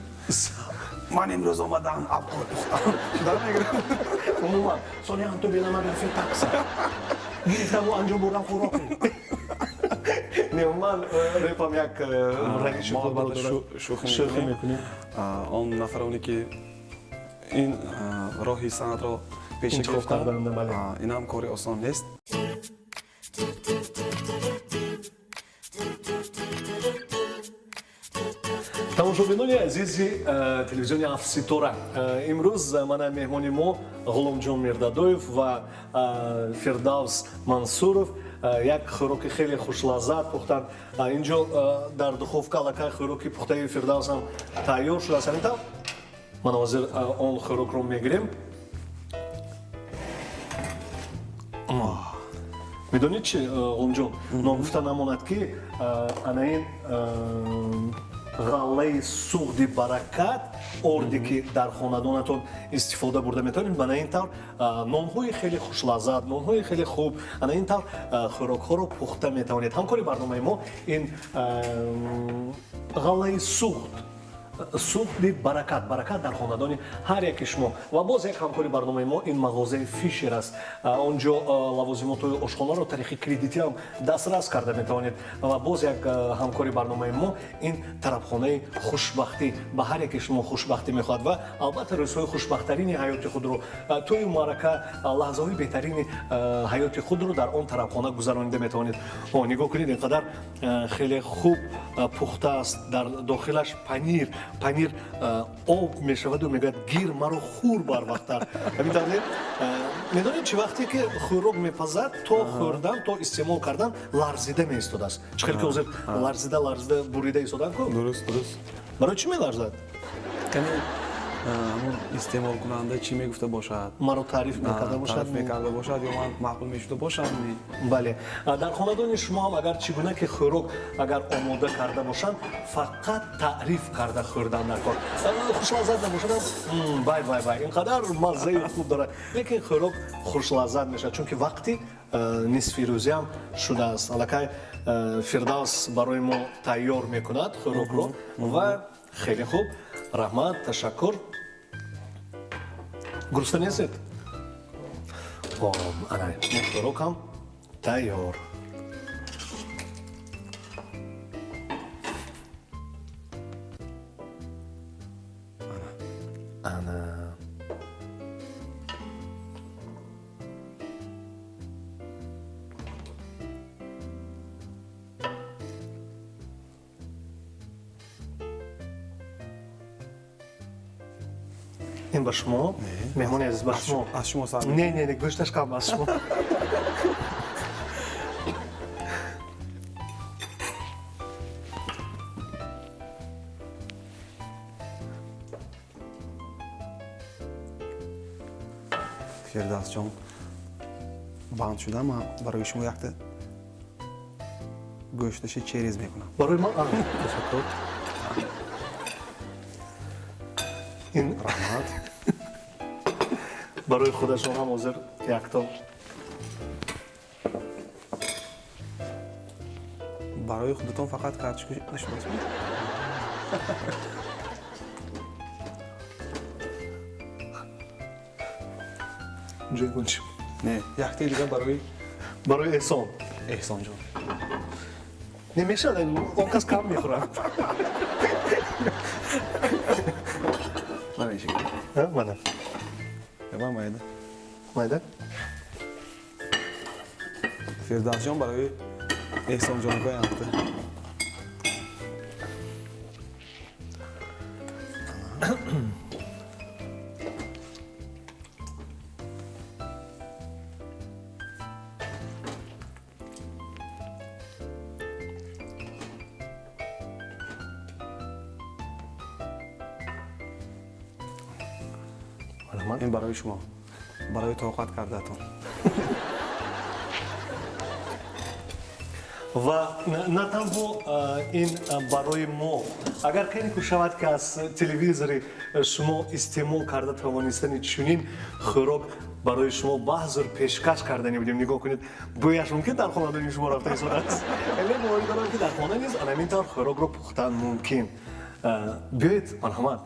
من امروز اومدم افغانستان. دارم میگم. عموما سالی هم تو بینم رفی تاکسی گرفتم و انجام بردم خوراکی نه من رپم یک رنگ شکل بالا دارم شوخی میکنیم آن نفرانی که این راهی صنعت را پیش انتخاب گرفتن کردند، بله. این هم کاری آسان نیست. тамошобинони азизи телевизиони Афситора, имрӯз мана меҳмони мо ғуломҷон мирдадоев ва фирдавс мансуров як хӯроки хеле хушлаззат пухтан. Инҷо дар духовка аллакай хӯроки пухтаи фирдавс ҳам тайёр шудааст. Ҳамин тавр ман ҳозир он хӯрокро мегирем. медонед чи ғуломҷон, ногуфта намонад ки анаин ғаллаи суғди баракат орде ки дар хонадонатон истифода бурда метавонед, бана ин тавр нонҳои хеле хушлаззат, нонҳои хеле хуб, ана ин тавр хӯрокҳоро пухта метавонед. ҳамкори барномаи мо ин ғаллаи суғди баракат дар хонадони ҳар яки шумо ва боз як ҳамкори барномаи мо ин мағозаи фишер аст. онҷо лавозимотҳои ошхонаро тариқи кредитӣ ҳам дастрас карда метавонед ва боз як ҳамкори барномаи мо ин тарабхонаи хушбахтӣ ба ҳар яки шумо хушбахтӣ мехоҳад ва албатта рӯзҳои хушбахттарини ҳаёти худро тӯи маърака лаҳзаҳои беҳтарини ҳаёти худро дар он тарабхона гузаронида метавонед. нигоҳ кунед ин қадар хеле хуб пухтааст, дар дохилаш панир об мешаваду мегӯяд гир маро хур барвақттар. медонед чӣ вақте ки хӯрок мепазад то хӯрдан то истеъмол кардан ларзида меистодааст. чӣ хел ки ҳозир ларзида бурида истодан ку درست. барои чӣ меларзад? کمی همون استعمال کننده چی میگفته باشد؟ маро таъриф мекарда бошад. تعریف میکرده باشد یا من معقول میشده باشم. бале дар хонадони шумо ҳам агар чӣ гуна ки хӯрок агар омода карда бошанд фақат таъриф карда хӯрдан дар кор хушлаззат набошад бай ин қадар маззаи хуб дорад, лекин хӯрок хушлаззат мешавад чунки вақти нисфи рӯзӣ ҳам шудааст. аллакай фирдавс барои мо тайёр мекунад хӯрокро ва хеле хуб. раҳмат, ташаккур. гурусна нестед? ана хӯрок ҳам тайёр. ана ин ба шумо меҳмони азиз, ба шумо. از شما سر не гӯшташ кам аз шумо. فردوس جان بند شدم. من برای شما یک گوشتش چریز میکنم. барои ман ташаккур. ин رحمت. барои худашон ҳам ҳозир якто. برای خودتون فقط کاتشکو نشده است. جوی چی؟ نه یک تا دیگه барои эҳсон. احسان جان. намешад он кас кам мехӯрад. من ایشی мана من مایده. майда فردوس جان برای احسان جان که یافته. این برای شما، برای طاقت کردتون. ва на танҳо ин барои мо агар кане кушавад ки аз телевизори шумо истеъмол карда тавонистани чунин хӯрок барои шумо баъзур пешкаш кардани будем. Нигоҳ кунед, бояш мумкин дар хонадони шумо рафта ҳисоб аст. Эле боварӣ дорам ки дар хона низ ана ин тавр хӯрокро пухтан мумкин. Биёед марҳамат.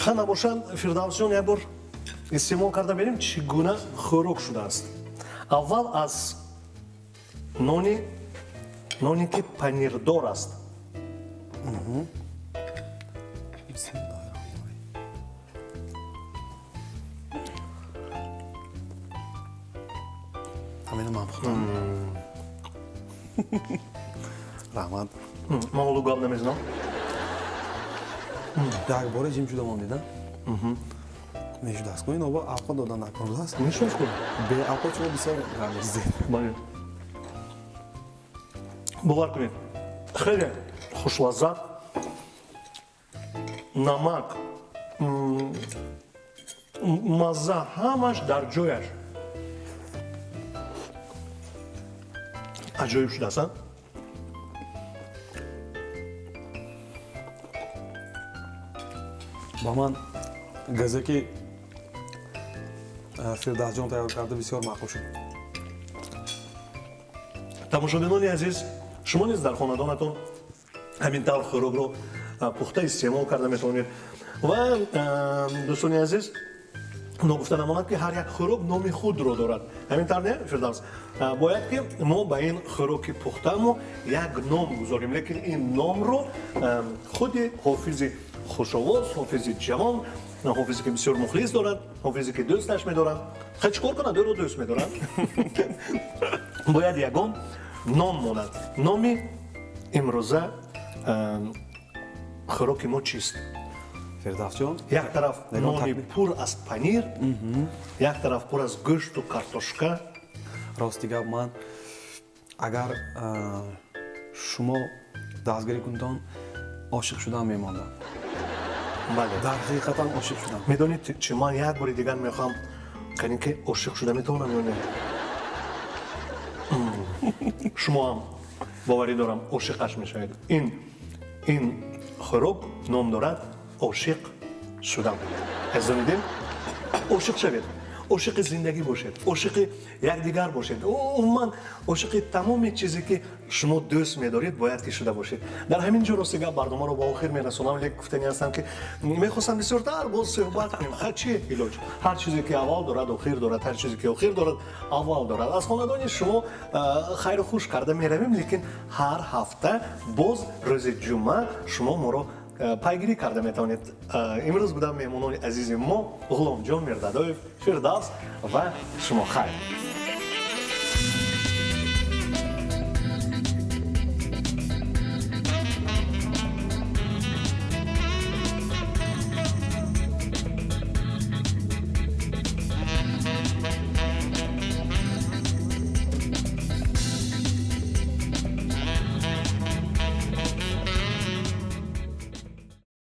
ха набошад Фирдавсиён як бор истеъмол карда бинем чӣ гуна хӯрок шудааст. Аввал аз ноне ки панирдор аст. ҳамина ман пухтам. раҳмат. Ман ҳоло гап намезанам. як боре ҷим шуда мондида мешудааст ин оба авқот дода накунудааст. Мешунас кун. беавқот шумо бисёр рамезед. Бале. Бовар кунед, хеле хушлаззат, намак, мазза ҳамаш дар ҷояш. аҷоиб шудааст. ба ман газе ки Фирдавсиён тайёр карда бисёр маъқул шуд. тамошобинони азиз, шумо низ дар хонадонатон ҳамин тавр хӯрокро пухта истеъмол карда метавонед. ва дӯстони азиз, ногуфта намонад ки ҳар як хӯрок номи худро дорад. ҳамин тавр не Фирдавс? Бояд ки мо ба ин хӯроки пухтамо як ном гузорем, лекин ин номро худи ҳофизи хушовоз, ҳофизи ҷавон, ҳофизе ки бисёр мухлис дорад, ҳофизе ки дӯсташ медорад, хай чӣ кор кунад, ӯро дӯст медорад. бояд ягон ном монад. номи имрӯза хӯроки мо чист? Фирдавсиён як тараф нони пур аз панир, як тараф пур аз гӯшту картошка. рости гап ман агар шумо дастгирӣ кунтон ошиқ шудан мемондам. бале, дар ҳақиқатан ошиқ шудам. медонед чӣ, ман як бори дигар мехоҳам канин ки ошиқ шуда метавонам ё не. шумо ҳам боварӣ дорам ошиқаш мешавед. ин хӯрок ном дорад ошиқ шудам. азонидем, ошиқ шавед, ошиқи зиндагӣ бошед, ошиқи якдигар бошед, умуман ошиқи тамоми чизе ки шумо дӯст медоред бояд ки шуда бошед. дар ҳамин ҷо рости гап барномаро ба охир мерасонам, лек гуфтани ҳастам ки мехостам бисёртар боз суҳбат кунем. ха чӣ илоҷ? ҳар чизе ки аввал дорад охир дорад, ҳар чизе ки охир дорад аввал дорад. аз хонадони шумо хайру хуш карда меравем, лекин ҳар ҳафта боз рӯзи ҷумъа шумо моро пайгирӣ карда метавонед. имрӯз будам меҳмонони азизи мо ғуломҷон мирдадоев, Фирдавс ва шумо хайр.